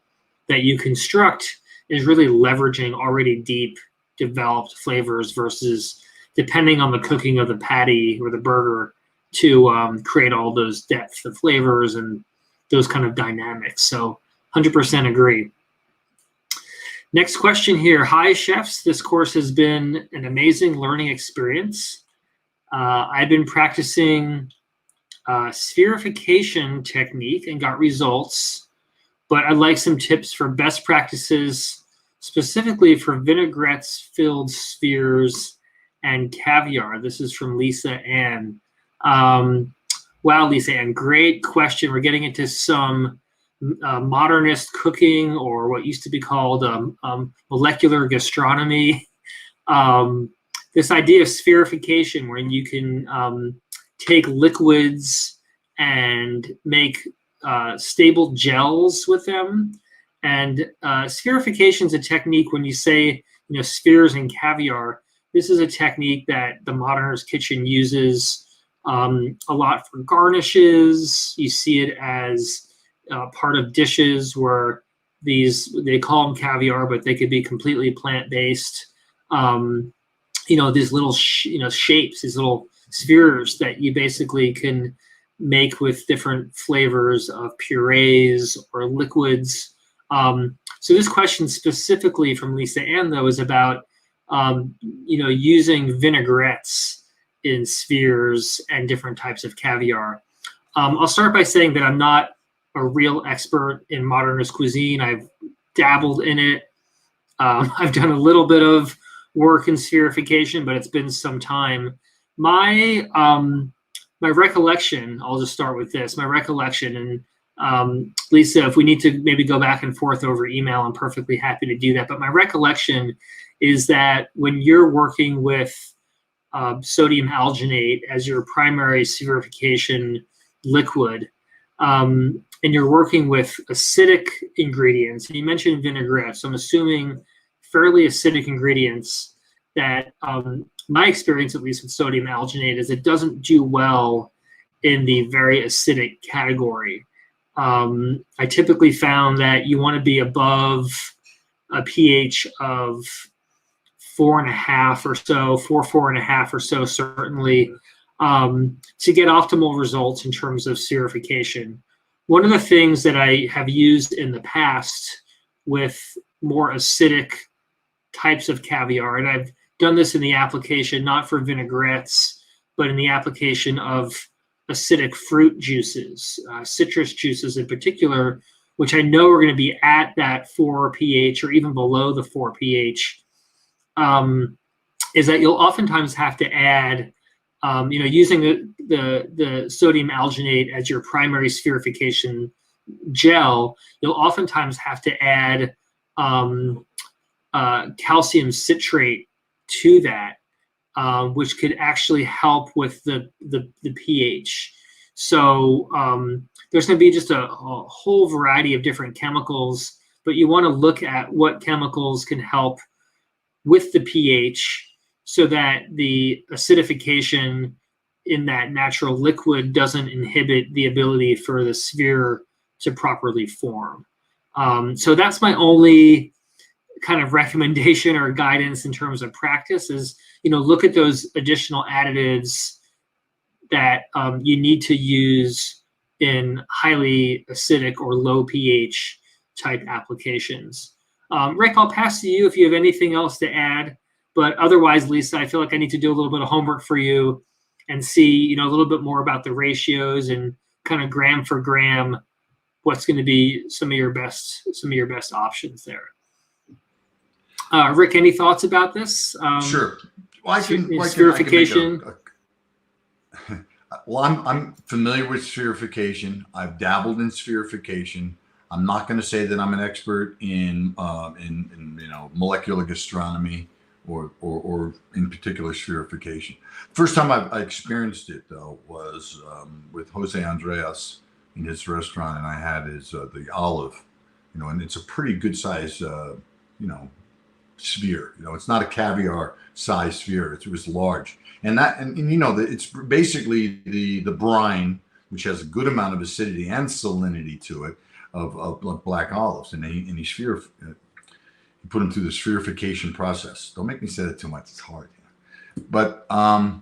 that you construct is really leveraging already deep developed flavors versus depending on the cooking of the patty or the burger to create all those depth of flavors and those kind of dynamics. So 100% agree. Next question here. Hi, chefs. This course has been an amazing learning experience. I've been practicing spherification technique and got results, but I'd like some tips for best practices, specifically for vinaigrettes-filled spheres and caviar. This is from Lisa Ann. Wow, Lisa Ann, great question. We're getting into some modernist cooking, or what used to be called molecular gastronomy. This idea of spherification, when you can take liquids and make stable gels with them. And spherification is a technique. When you say spheres and caviar, this is a technique that the modernist kitchen uses a lot for garnishes. You see it as part of dishes where they call them caviar, but they could be completely plant-based. These little shapes, these little spheres that you basically can make with different flavors of purees or liquids. So this question specifically from Lisa Ann, though, is about using vinaigrettes in spheres and different types of caviar. I'll start by saying that I'm not a real expert in modernist cuisine. I've dabbled in it. I've done a little bit of work in spherification, but it's been some time. My recollection, I'll just start with this, my recollection, and Lisa, if we need to maybe go back and forth over email, I'm perfectly happy to do that. But my recollection is that when you're working with sodium alginate as your primary spherification liquid, and you're working with acidic ingredients, and you mentioned vinaigrette, so I'm assuming fairly acidic ingredients, that my experience, at least with sodium alginate, is it doesn't do well in the very acidic category. I typically found that you want to be above a pH of 4.5 or so, 4.5 or so, certainly, to get optimal results in terms of spherification. One of the things that I have used in the past with more acidic types of caviar, and I've done this in the application, not for vinaigrettes, but in the application of acidic fruit juices, citrus juices in particular, which I know are going to be at that 4 pH or even below the 4 pH, is that you'll oftentimes have to add, using the sodium alginate as your primary spherification gel, you'll oftentimes have to add calcium citrate to that, which could actually help with the pH. So there's going to be just a whole variety of different chemicals, but you want to look at what chemicals can help with the pH so that the acidification in that natural liquid doesn't inhibit the ability for the sphere to properly form. So that's my only kind of recommendation or guidance in terms of practice is, look at those additional additives that you need to use in highly acidic or low pH type applications. Rick, I'll pass to you if you have anything else to add, but otherwise, Lisa, I feel like I need to do a little bit of homework for you and see, a little bit more about the ratios and kind of gram for gram, what's going to be some of your best options there. Rick, any thoughts about this? Sure. Well, spherification. Well, I'm familiar with spherification. I've dabbled in spherification. I'm not going to say that I'm an expert in molecular gastronomy or in particular spherification. First time I experienced it though was with Jose Andreas in his restaurant, and I had the olive, and it's a pretty good size sphere. It's not a caviar size sphere. It was large, and it's basically the brine, which has a good amount of acidity and salinity to it of black olives, and he put them through the spherification process. Don't make me say that too much. It's hard. But I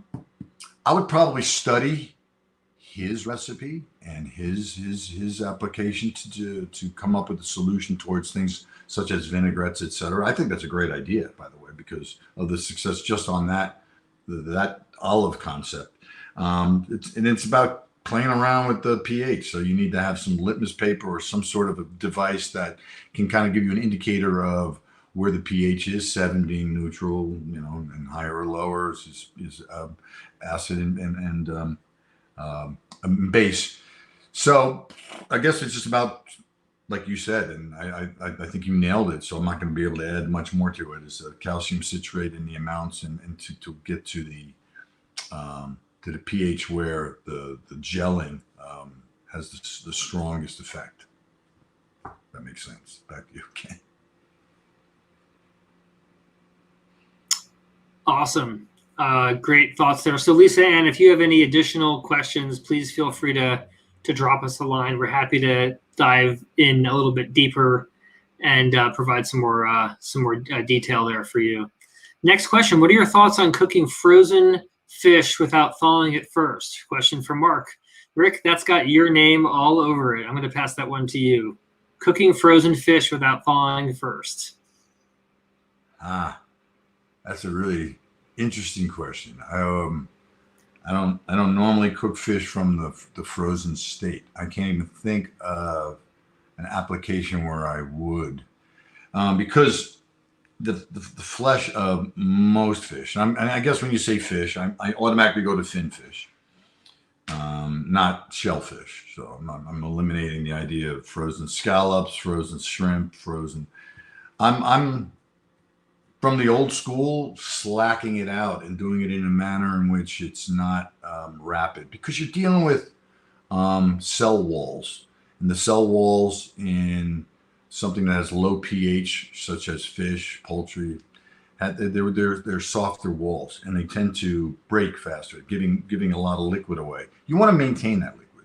would probably study his recipe and his application to come up with a solution towards things such as vinaigrettes, etc. I think that's a great idea, by the way, because of the success just on that olive concept. It's about playing around with the pH. So you need to have some litmus paper or some sort of a device that can kind of give you an indicator of where the pH is, 7 being neutral, and higher or lower is acid and base. So I guess it's just about, like you said, and I think you nailed it. So I'm not going to be able to add much more to it. Is calcium citrate in the amounts and to get to the pH where the gelling has the strongest effect. That makes sense. Back to you, okay. Awesome. Great thoughts there. So Lisa Ann, if you have any additional questions, please feel free to drop us a line. We're happy to dive in a little bit deeper and provide some more detail there for you. Next question: what are your thoughts on cooking frozen fish without thawing it first? Question from Mark. Rick, that's got your name all over it. I'm going to pass that one to you. Cooking frozen fish without thawing first. That's a really interesting question. I don't normally cook fish from the frozen state. I can't even think of an application where I would, because the flesh of most fish, and I guess when you say fish, I automatically go to fin fish, not shellfish. So I'm eliminating the idea of frozen scallops, frozen shrimp, frozen. I'm from the old school, slacking it out and doing it in a manner in which it's not rapid, because you're dealing with cell walls, and the cell walls in something that has low pH, such as fish, poultry, they're softer walls, and they tend to break faster, giving a lot of liquid away. You want to maintain that liquid.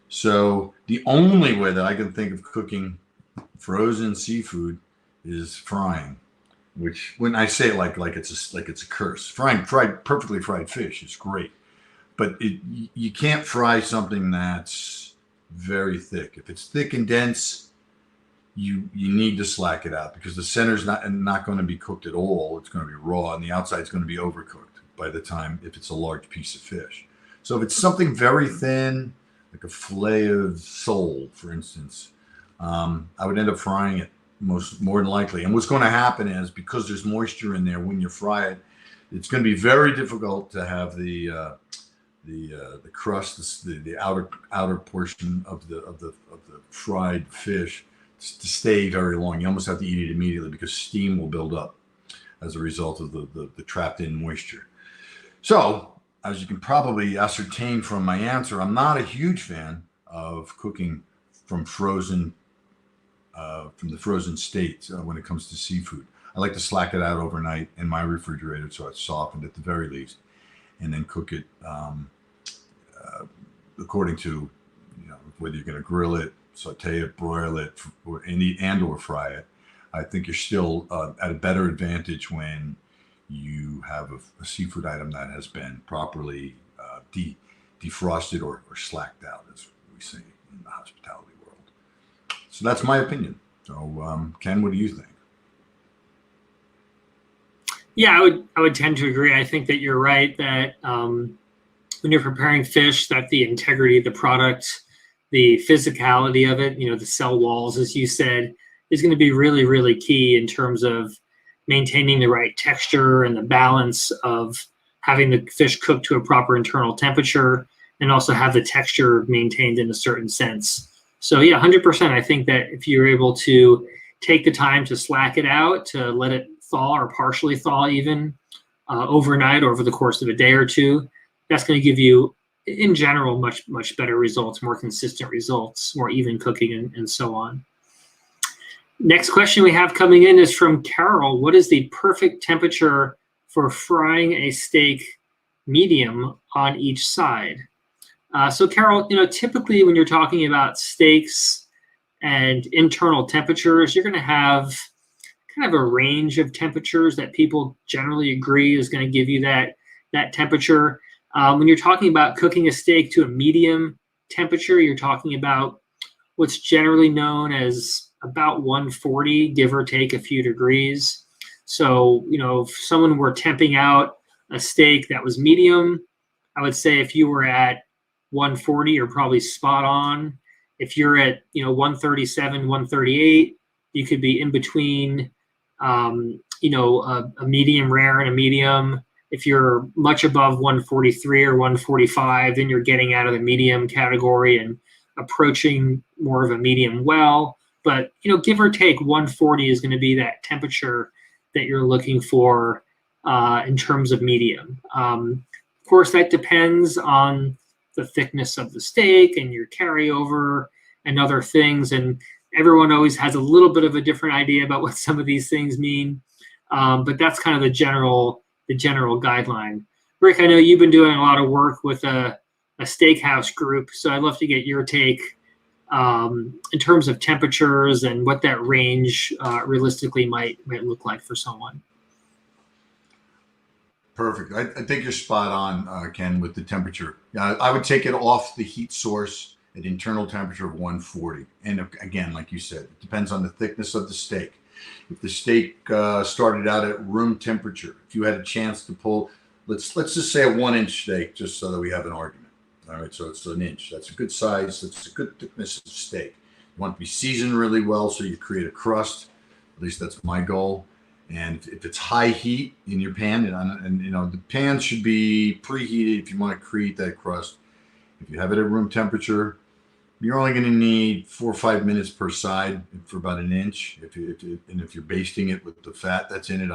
So the only way that I can think of cooking frozen seafood is frying. Which, when I say it like it's a curse, perfectly fried fish is great, but you can't fry something that's very thick. If it's thick and dense, you need to slack it out, because the center's not going to be cooked at all. It's going to be raw, and the outside's going to be overcooked by the time, if it's a large piece of fish. So if it's something very thin, like a fillet of sole, for instance, I would end up frying it. More than likely. And what's going to happen is, because there's moisture in there when you fry it, it's going to be very difficult to have the crust, the outer portion of the fried fish to stay very long. You almost have to eat it immediately, because steam will build up as a result of the trapped in moisture. So, as you can probably ascertain from my answer, I'm not a huge fan of cooking from the frozen state when it comes to seafood. I like to slack it out overnight in my refrigerator so it's softened at the very least, and then cook it according to whether you're going to grill it, saute it, broil it, or fry it. I think you're still at a better advantage when you have a seafood item that has been properly defrosted or slacked out, as we say in the hospitality world. So that's my opinion. So, Ken, what do you think? Yeah, I would tend to agree. I think that you're right that when you're preparing fish, that the integrity of the product, the physicality of it, the cell walls, as you said, is going to be really, really key in terms of maintaining the right texture and the balance of having the fish cooked to a proper internal temperature and also have the texture maintained in a certain sense. So yeah, 100%. I think that if you're able to take the time to slack it out, to let it thaw or partially thaw even overnight or over the course of a day or two, that's going to give you, in general, much, much better results, more consistent results, more even cooking, and so on. Next question we have coming in is from Carol. What is the perfect temperature for frying a steak medium on each side? So Carol, typically when you're talking about steaks and internal temperatures, you're going to have kind of a range of temperatures that people generally agree is going to give you that temperature. When you're talking about cooking a steak to a medium temperature, you're talking about what's generally known as about 140, give or take a few degrees. So, if someone were temping out a steak that was medium, I would say if you were at 140, you're probably spot on. If you're at 137, 138, you could be in between a medium rare and a medium. If you're much above 143 or 145, then you're getting out of the medium category and approaching more of a medium well. But give or take, 140 is going to be that temperature that you're looking for in terms of medium. Of course, that depends on the thickness of the steak and your carryover and other things. And everyone always has a little bit of a different idea about what some of these things mean. But that's kind of the general guideline. Rick, I know you've been doing a lot of work with a steakhouse group, so I'd love to get your take in terms of temperatures and what that range realistically might look like for someone. Perfect. I think you're spot on, Ken, with the temperature. I would take it off the heat source at internal temperature of 140. And again, like you said, it depends on the thickness of the steak. If the steak started out at room temperature, if you had a chance to pull, let's just say a 1-inch steak, just so that we have an argument. All right, so it's an inch. That's a good size. That's a good thickness of steak. You want it to be seasoned really well so you create a crust. At least that's my goal. And if it's high heat in your pan, and the pan should be preheated if you want to create that crust. If you have it at room temperature, you're only going to need 4 or 5 minutes per side for about an inch. If you're basting it with the fat that's in it,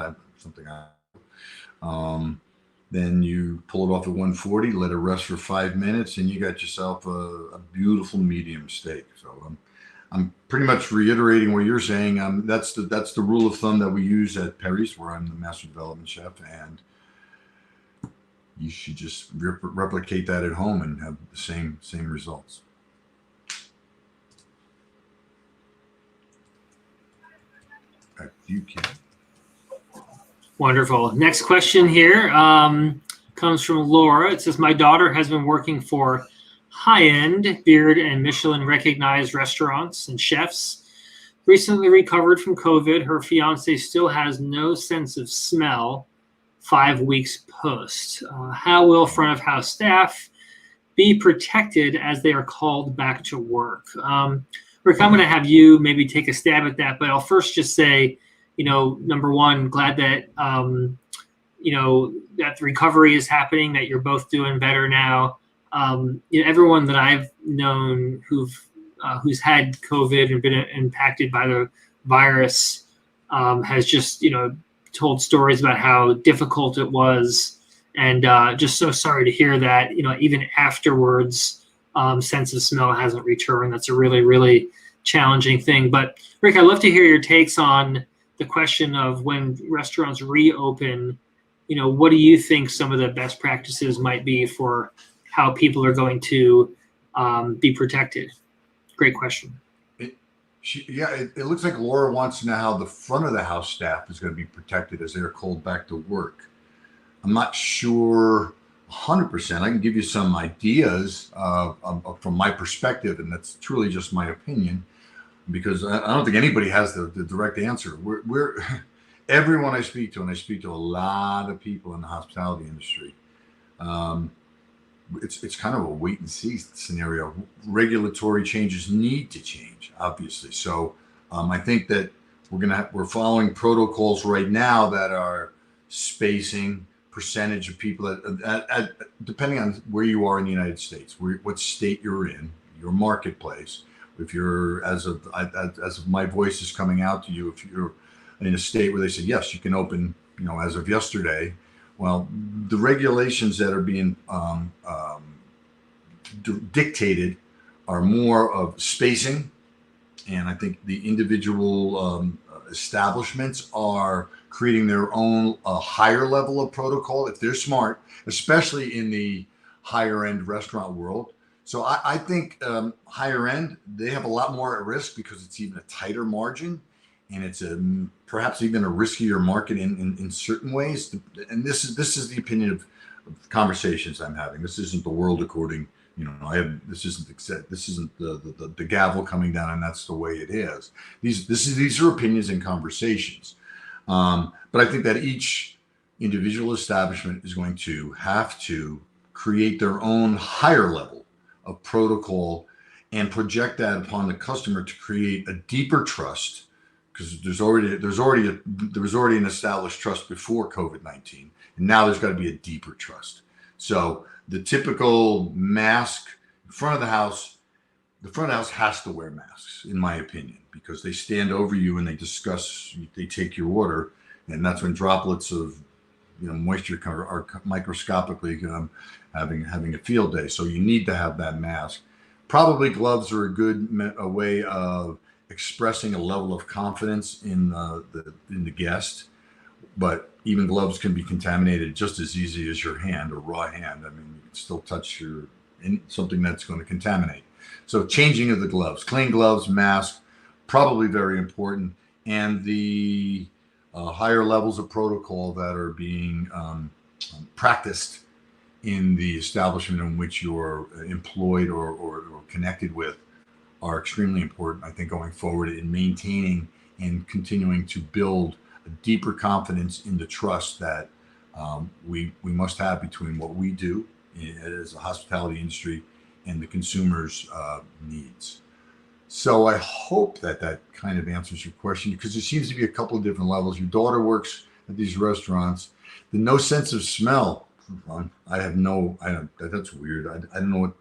then you pull it off at 140, let it rest for 5 minutes, and you got yourself a beautiful medium steak. So I'm pretty much reiterating what you're saying. That's the rule of thumb that we use at Perry's, where I'm the master development chef, and you should just replicate that at home and have the same results. Back to you, Ken. Wonderful. Next question here comes from Laura. It says, my daughter has been working for high-end beard and Michelin recognized restaurants and chefs. Recently recovered from COVID. Her fiance still has no sense of smell 5 weeks post. How will front of house staff be protected as they are called back to work? Rick, I'm going to have you maybe take a stab at that, but I'll first just say, number one, glad that, that the recovery is happening, that you're both doing better now. Everyone that I've known who's had COVID and been impacted by the virus has just, told stories about how difficult it was, and just so sorry to hear that, even afterwards, sense of smell hasn't returned. That's a really, really challenging thing. But Rick, I'd love to hear your takes on the question of when restaurants reopen, what do you think some of the best practices might be for how people are going to be protected? Great question. It looks like Laura wants to know how the front of the house staff is going to be protected as they're called back to work. I'm not sure 100%. I can give you some ideas from my perspective, and that's truly just my opinion, because I don't think anybody has the direct answer. We're everyone I speak to, and I speak to a lot of people in the hospitality industry, it's kind of a wait and see scenario. Regulatory changes need to change, obviously. So I think that we're following protocols right now that are spacing percentage of people at depending on where you are in the United States, what state you're in, your marketplace. If you're as of my voice is coming out to you, if you're in a state where they say yes, you can open, as of yesterday. Well, the regulations that are being dictated are more of spacing, and I think the individual establishments are creating their own higher level of protocol if they're smart, especially in the higher end restaurant world. So I think higher end, they have a lot more at risk because it's even a tighter margin, and it's perhaps even a riskier market in certain ways. And this is the opinion of conversations I'm having. This isn't the world according, this isn't the gavel coming down and that's the way it is. These are opinions and conversations. But I think that each individual establishment is going to have to create their own higher level of protocol and project that upon the customer to create a deeper trust, because there was already an established trust before COVID-19, and now there's got to be a deeper trust. So the typical mask in front of the house has to wear masks, in my opinion, because they stand over you and they take your order, and that's when droplets of moisture are microscopically having a field day. So you need to have that mask. Probably gloves are a way of expressing a level of confidence in the guest, but even gloves can be contaminated just as easy as your hand or raw hand. I mean, you can still touch something that's going to contaminate. So changing of the gloves, clean gloves, mask, probably very important, and the higher levels of protocol that are being practiced in the establishment in which you're employed or connected with are extremely important, I think, going forward in maintaining and continuing to build a deeper confidence in the trust that we must have between what we do as a hospitality industry and the consumer's needs. So I hope that kind of answers your question, because there seems to be a couple of different levels. Your daughter works at these restaurants. The no sense of smell. That's weird. I don't know what.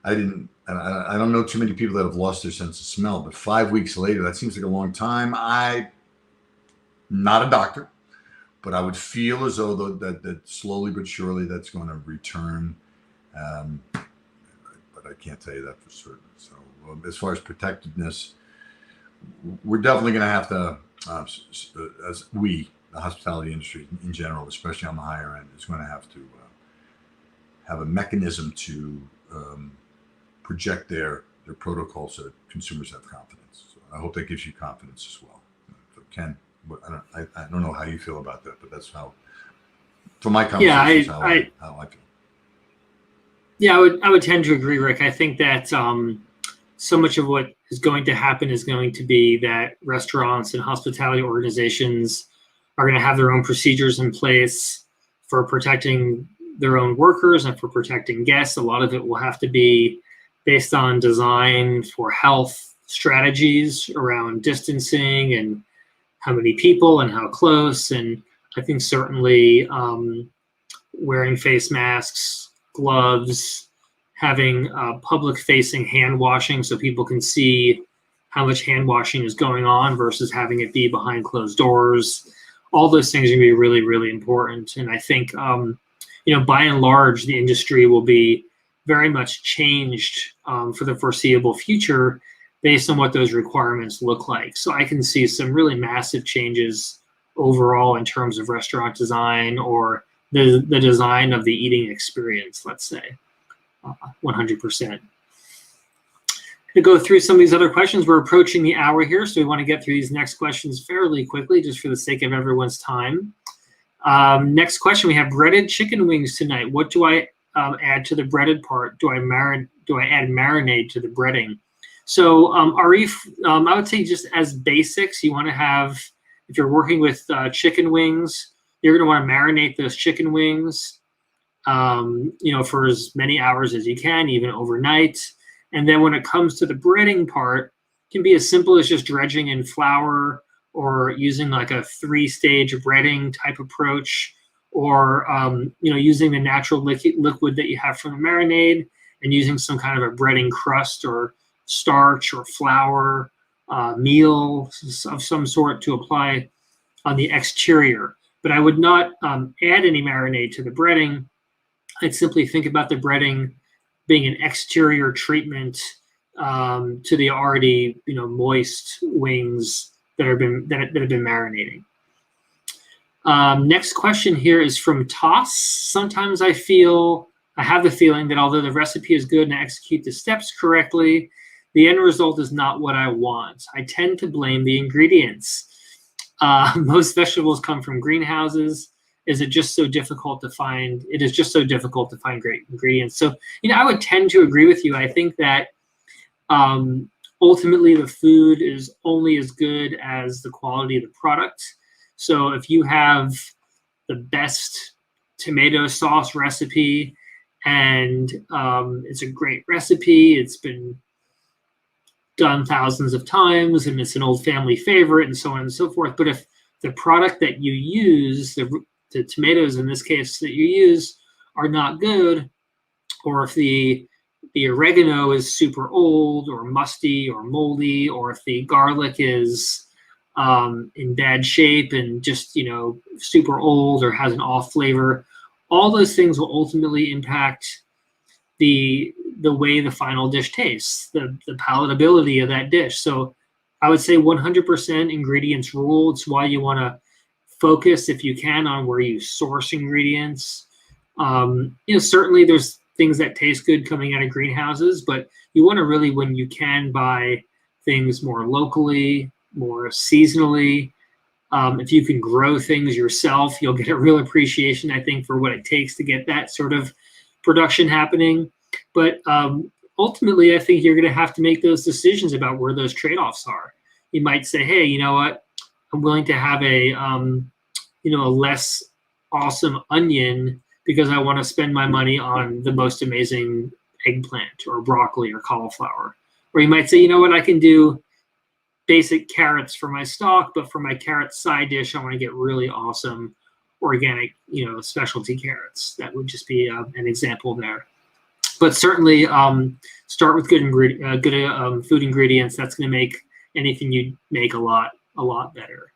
I don't know too many people that have lost their sense of smell, but 5 weeks later, that seems like a long time. I'm not a doctor, but I would feel as though that slowly but surely that's going to return. But I can't tell you that for certain. So as far as protectiveness, we're definitely going to have to, the hospitality industry in general, especially on the higher end, is going to have a mechanism to project their protocols so that consumers have confidence. So I hope that gives you confidence as well. So Ken, I don't know how you feel about that, but that's how, from my conversations, how I feel. Yeah, I would tend to agree, Rick. I think that so much of what is going to happen is going to be that restaurants and hospitality organizations are going to have their own procedures in place for protecting their own workers and for protecting guests. A lot of it will have to be based on design for health strategies around distancing and how many people and how close. And I think certainly wearing face masks, gloves, having public-facing hand washing so people can see how much hand washing is going on versus having it be behind closed doors. All those things are going to be really, really important. And I think, by and large, the industry will be very much changed for the foreseeable future based on what those requirements look like. So I can see some really massive changes overall in terms of restaurant design or the design of the eating experience, let's say, 100%. To go through some of these other questions, we're approaching the hour here, so we want to get through these next questions fairly quickly, just for the sake of everyone's time. Next question, we have breaded chicken wings tonight. What do I add to the breaded part? Do I add marinade to the breading? So Arif, I would say just as basics, you want to have, if you're working with chicken wings, you're going to want to marinate those chicken wings, for as many hours as you can, even overnight. And then when it comes to the breading part, it can be as simple as just dredging in flour or using like a 3-stage breading type approach, or using the natural liquid that you have from the marinade and using some kind of a breading crust or starch or flour, meal of some sort to apply on the exterior. But I would not add any marinade to the breading. I'd simply think about the breading being an exterior treatment to the already moist wings that have been marinating. Next question here is from Toss. Sometimes I have the feeling that although the recipe is good and I execute the steps correctly, the end result is not what I want. I tend to blame the ingredients. Most vegetables come from greenhouses. It is just so difficult to find great ingredients. So, I would tend to agree with you. I think that ultimately the food is only as good as the quality of the product. So if you have the best tomato sauce recipe and it's a great recipe, it's been done thousands of times and it's an old family favorite and so on and so forth. But if the product that you use, the tomatoes in this case that you use, are not good, or if the oregano is super old or musty or moldy, or if the garlic is in bad shape and just super old or has an off flavor, all those things will ultimately impact the way the final dish tastes, the palatability of that dish. So I would say 100% ingredients rule. It's why you want to focus, if you can, on where you source ingredients. Certainly there's things that taste good coming out of greenhouses, but you want to really, when you can, buy things more locally, more seasonally. If you can grow things yourself, you'll get a real appreciation, I think, for what it takes to get that sort of production happening. But ultimately, I think you're going to have to make those decisions about where those trade-offs are. You might say, hey, you know what? I'm willing to have a less awesome onion because I want to spend my money on the most amazing eggplant or broccoli or cauliflower. Or you might say, you know what? I can do basic carrots for my stock, but for my carrot side dish, I want to get really awesome organic, specialty carrots. That would just be an example there. But certainly start with good food ingredients. That's going to make anything you make a lot better.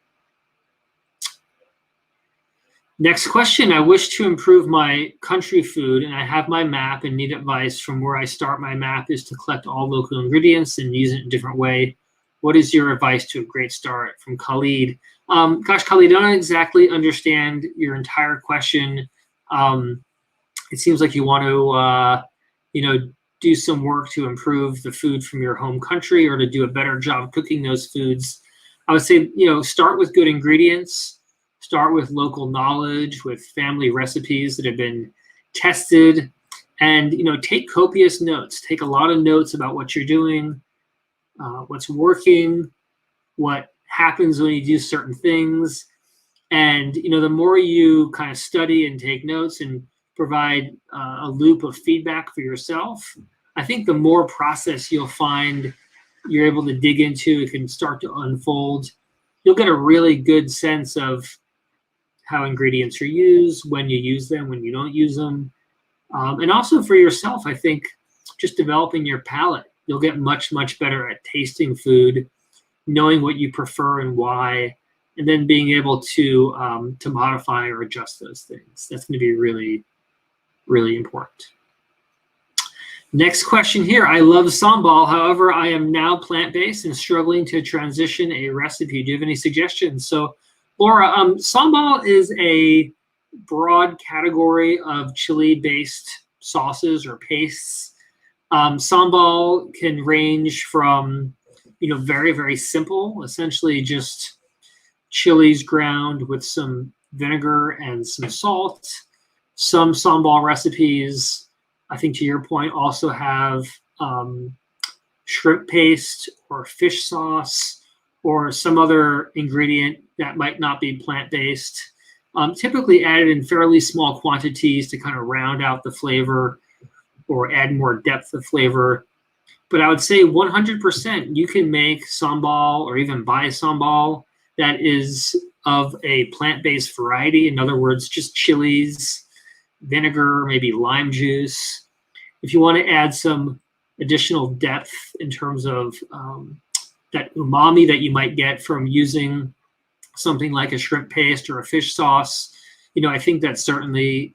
Next question. I wish to improve my country food and I have my map and need advice from where I start. My map is to collect all local ingredients and use it in a different way. What is your advice to a great start? From Khalid. Gosh, Khalid, I don't exactly understand your entire question. It seems like you want to, do some work to improve the food from your home country or to do a better job cooking those foods. I would say, start with good ingredients, start with local knowledge, with family recipes that have been tested, and, take copious notes. Take a lot of notes about what you're doing, what's working, what happens when you do certain things. And, the more you kind of study and take notes and provide a loop of feedback for yourself, I think the more process you'll find you're able to dig into, it can start to unfold. You'll get a really good sense of how ingredients are used, when you use them, when you don't use them. And also for yourself, I think just developing your palate. You'll get much, much better at tasting food, knowing what you prefer and why, and then being able to modify or adjust those things. That's going to be really, really important. Next question here. I love sambal. However, I am now plant-based and struggling to transition a recipe. Do you have any suggestions? So, Laura, sambal is a broad category of chili-based sauces or pastes. Sambal can range from, very, very simple, essentially just chilies ground with some vinegar and some salt. Some sambal recipes, I think to your point, also have shrimp paste or fish sauce or some other ingredient that might not be plant-based. Typically added in fairly small quantities to kind of round out the flavor or add more depth of flavor. But I would say 100% you can make sambal or even buy sambal that is of a plant-based variety. In other words, just chilies, vinegar, maybe lime juice. If you want to add some additional depth in terms of that umami that you might get from using something like a shrimp paste or a fish sauce, I think that's certainly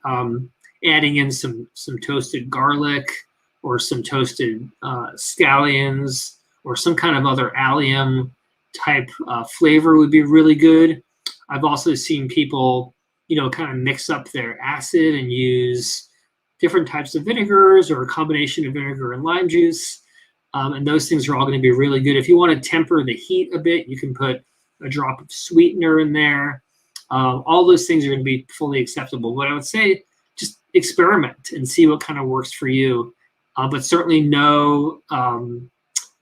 adding in some toasted garlic or some toasted scallions or some kind of other allium type flavor would be really good. I've also seen people, kind of mix up their acid and use different types of vinegars or a combination of vinegar and lime juice. And those things are all going to be really good. If you want to temper the heat a bit, you can put a drop of sweetener in there. All those things are going to be fully acceptable. But I would say just experiment and see what kind of works for you. But certainly no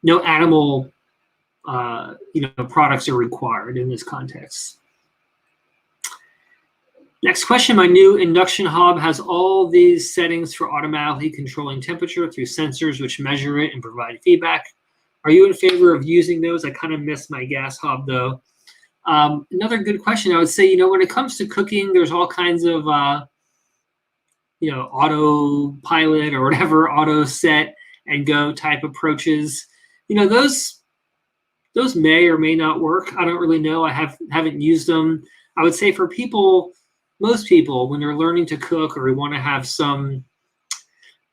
animal products are required in this context. Next question. My new induction hob has all these settings for automatically controlling temperature through sensors which measure it and provide feedback. Are you in favor of using those? I kind of miss my gas hob though. Another good question. I would say, when it comes to cooking, there's all kinds of, autopilot or whatever, auto set and go type approaches. Those may or may not work. I don't really know. I haven't used them. I would say for most people, when they're learning to cook or want to have some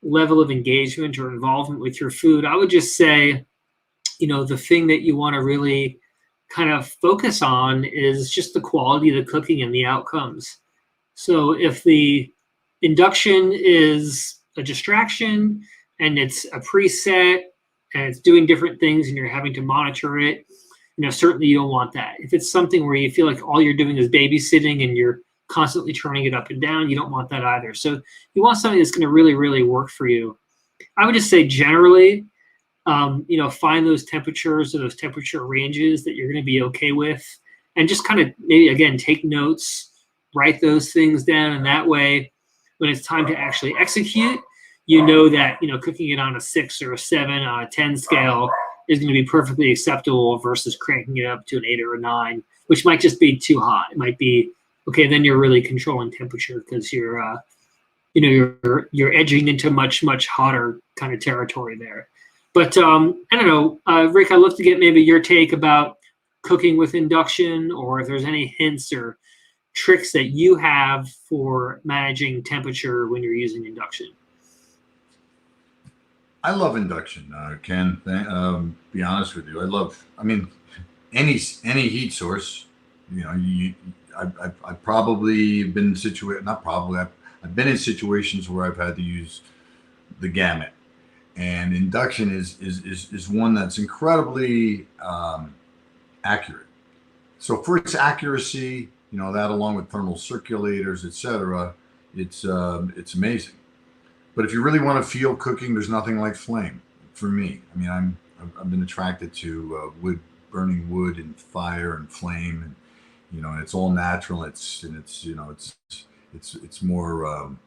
level of engagement or involvement with your food, I would just say, the thing that you want to really kind of focus on is just the quality of the cooking and the outcomes. So if the induction is a distraction and it's a preset and it's doing different things and you're having to monitor it, certainly you don't want that. If it's something where you feel like all you're doing is babysitting and you're constantly turning it up and down, you don't want that either. So you want something that's going to really, really work for you. I would just say generally, find those temperatures or those temperature ranges that you're going to be okay with, and just kind of maybe, again, take notes, write those things down. And that way, when it's time to actually execute, that, cooking it on a 6 or a 7 on a 10 scale is going to be perfectly acceptable versus cranking it up to an 8 or a 9, which might just be too hot. It might be, okay, then you're really controlling temperature because you're edging into much, much hotter kind of territory there. But I don't know, Rick, I'd love to get maybe your take about cooking with induction, or if there's any hints or tricks that you have for managing temperature when you're using induction. I love induction, Ken. Be honest with you, any heat source. I've probably been I've been in situations where I've had to use the gamut, and induction is one that's incredibly accurate. So for its accuracy, that along with thermal circulators, etc., it's amazing. But if you really want to feel cooking, there's nothing like flame for me. I've been attracted to burning wood and fire and flame, and and it's all natural. It's more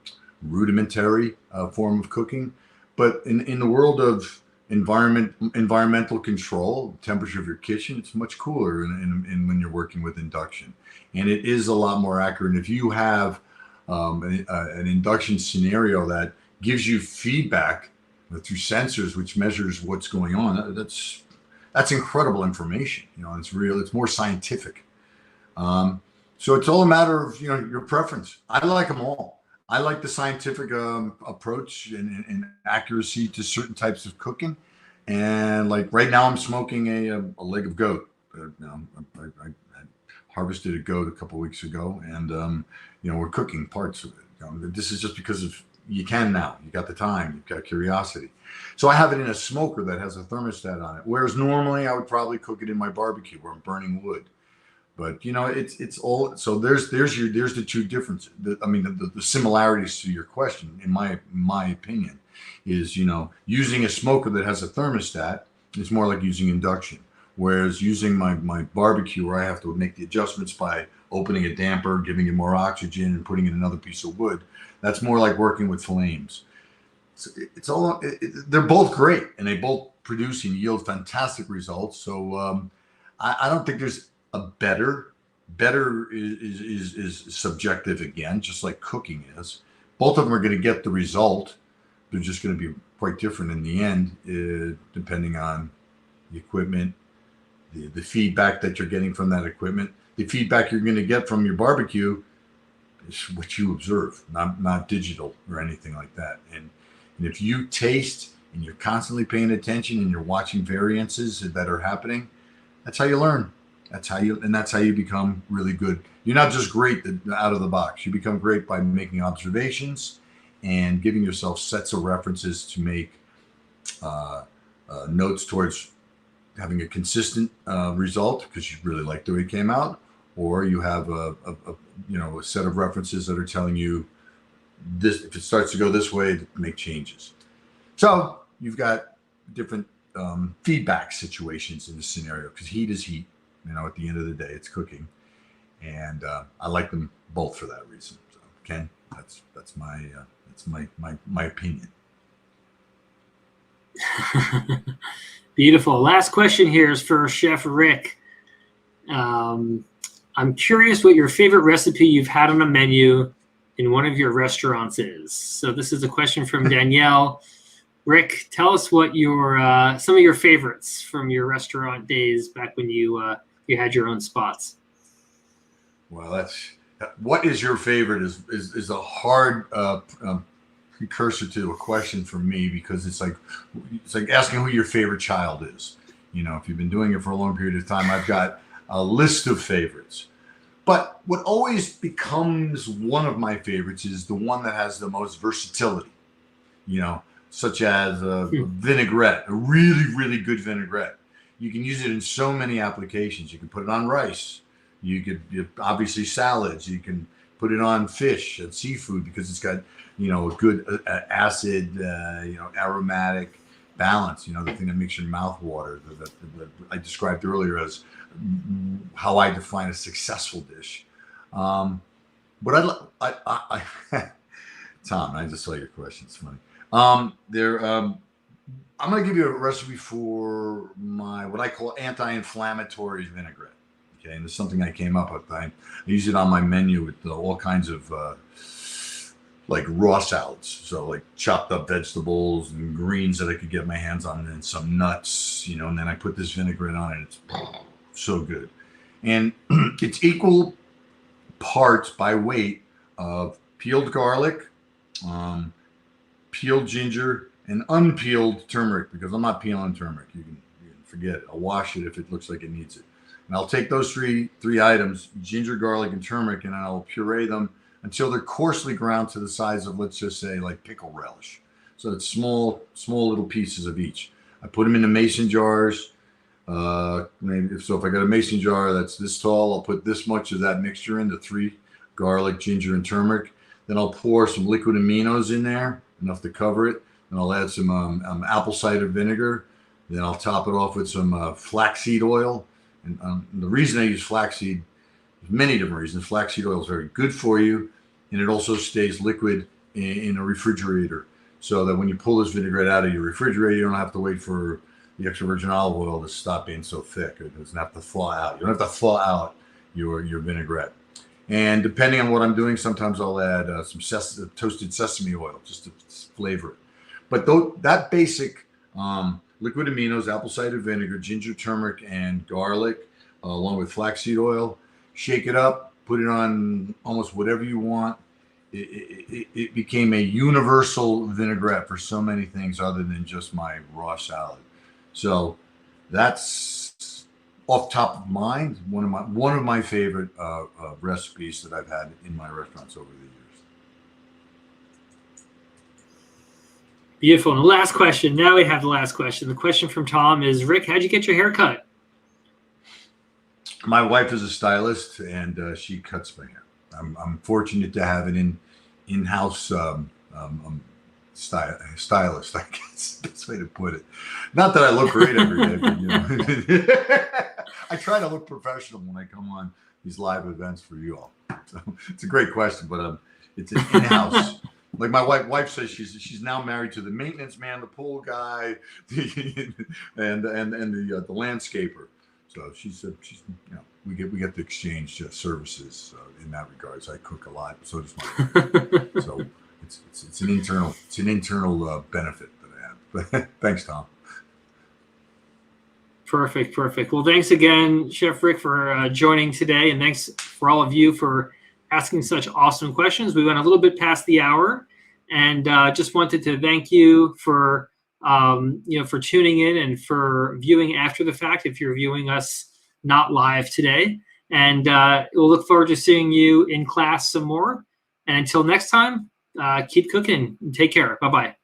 rudimentary form of cooking. But in the world of environmental control, temperature of your kitchen, it's much cooler in when you're working with induction, and it is a lot more accurate. And if you have an induction scenario that gives you feedback through sensors, which measures what's going on, that's incredible information. It's real. It's more scientific. So it's all a matter of your preference. I like them all. I like the scientific approach and accuracy to certain types of cooking. And like right now, I'm smoking a leg of goat. I harvested a goat a couple weeks ago, and we're cooking parts of it. This is just because of you can now. You got the time. You've got curiosity. So I have it in a smoker that has a thermostat on it. Whereas normally I would probably cook it in my barbecue where I'm burning wood. But it's all so there's the two differences. The similarities to your question, in my opinion, is using a smoker that has a thermostat is more like using induction. Whereas using my barbecue, where I have to make the adjustments by opening a damper, giving it more oxygen, and putting in another piece of wood, that's more like working with flames. So they're both great, and they both produce and yield fantastic results. So I don't think there's a better. Better is subjective again, just like cooking is. Both of them are going to get the result. They're just going to be quite different in the end, depending on the equipment, the feedback that you're getting from that equipment. The feedback you're going to get from your barbecue is what you observe, not digital or anything like that. And if you taste and you're constantly paying attention and you're watching variances that are happening, that's how you learn. That's how you become really good. You're not just great out of the box. You become great by making observations and giving yourself sets of references to make notes towards having a consistent result because you really like the way it came out, or you have a set of references that are telling you this, if it starts to go this way, make changes. So you've got different feedback situations in this scenario because heat is heat. At the end of the day, it's cooking, and I like them both for that reason. So, Ken, that's my opinion. Beautiful. Last question here is for Chef Rick. I'm curious what your favorite recipe you've had on a menu in one of your restaurants is. So this is a question from Danielle. Rick, tell us what your some of your favorites from your restaurant days back when you had your own spots. Well, what is your favorite is a hard precursor to a question for me because it's like asking who your favorite child is. If you've been doing it for a long period of time, I've got a list of favorites. But what always becomes one of my favorites is the one that has the most versatility. Such as a vinaigrette, a really, really good vinaigrette. You can use it in so many applications. You can put it on rice. You obviously salads. You can put it on fish and seafood because it's got, a good acid, aromatic balance. The thing that makes your mouth water that I described earlier as how I define a successful dish. But I Tom, I just saw your question. It's funny. I'm going to give you a recipe for what I call anti-inflammatory vinaigrette. Okay, and it's something I came up with. I use it on my menu with all kinds of like raw salads, so like chopped up vegetables and greens that I could get my hands on, and then some nuts, and then I put this vinaigrette on it. It's so good, and it's equal parts by weight of peeled garlic, peeled ginger, and unpeeled turmeric, because I'm not peeling turmeric. You can forget it. I'll wash it if it looks like it needs it. And I'll take those three items, ginger, garlic, and turmeric, and I'll puree them until they're coarsely ground to the size of, let's just say, like pickle relish. So it's small little pieces of each. I put them into mason jars. If I got a mason jar that's this tall, I'll put this much of that mixture in, the 3 garlic, ginger, and turmeric. Then I'll pour some liquid aminos in there, enough to cover it. And I'll add some apple cider vinegar. Then I'll top it off with some flaxseed oil. And the reason I use flaxseed, there's many different reasons. Flaxseed oil is very good for you, and it also stays liquid in a refrigerator, so that when you pull this vinaigrette out of your refrigerator, you don't have to wait for the extra virgin olive oil to stop being so thick. It doesn't have to thaw out. You don't have to thaw out your vinaigrette. And depending on what I'm doing, sometimes I'll add some toasted sesame oil just to flavor it. But that basic liquid aminos, apple cider vinegar, ginger, turmeric, and garlic, along with flaxseed oil, shake it up, put it on almost whatever you want, it became a universal vinaigrette for so many things other than just my raw salad. So that's off top of mind, one of my favorite recipes that I've had in my restaurants over the years. Beautiful. And the last question. Now we have the last question. The question from Tom is, Rick, how'd you get your hair cut? My wife is a stylist, and she cuts my hair. I'm fortunate to have an in-house stylist, I guess that's the way to put it. Not that I look great every day, but I try to look professional when I come on these live events for you all. So it's a great question, but it's an in-house. Like my wife says, she's now married to the maintenance man, the pool guy, and the landscaper. So she's we get to exchange services in that regards. I cook a lot, so does my wife. So it's an internal benefit that I have. But thanks, Tom. Perfect. Well, thanks again, Chef Rick, for joining today, and thanks for all of you for asking such awesome questions. We went a little bit past the hour, and just wanted to thank you for for tuning in and for viewing after the fact if you're viewing us not live today. And we'll look forward to seeing you in class some more. And until next time, keep cooking and take care. Bye-bye.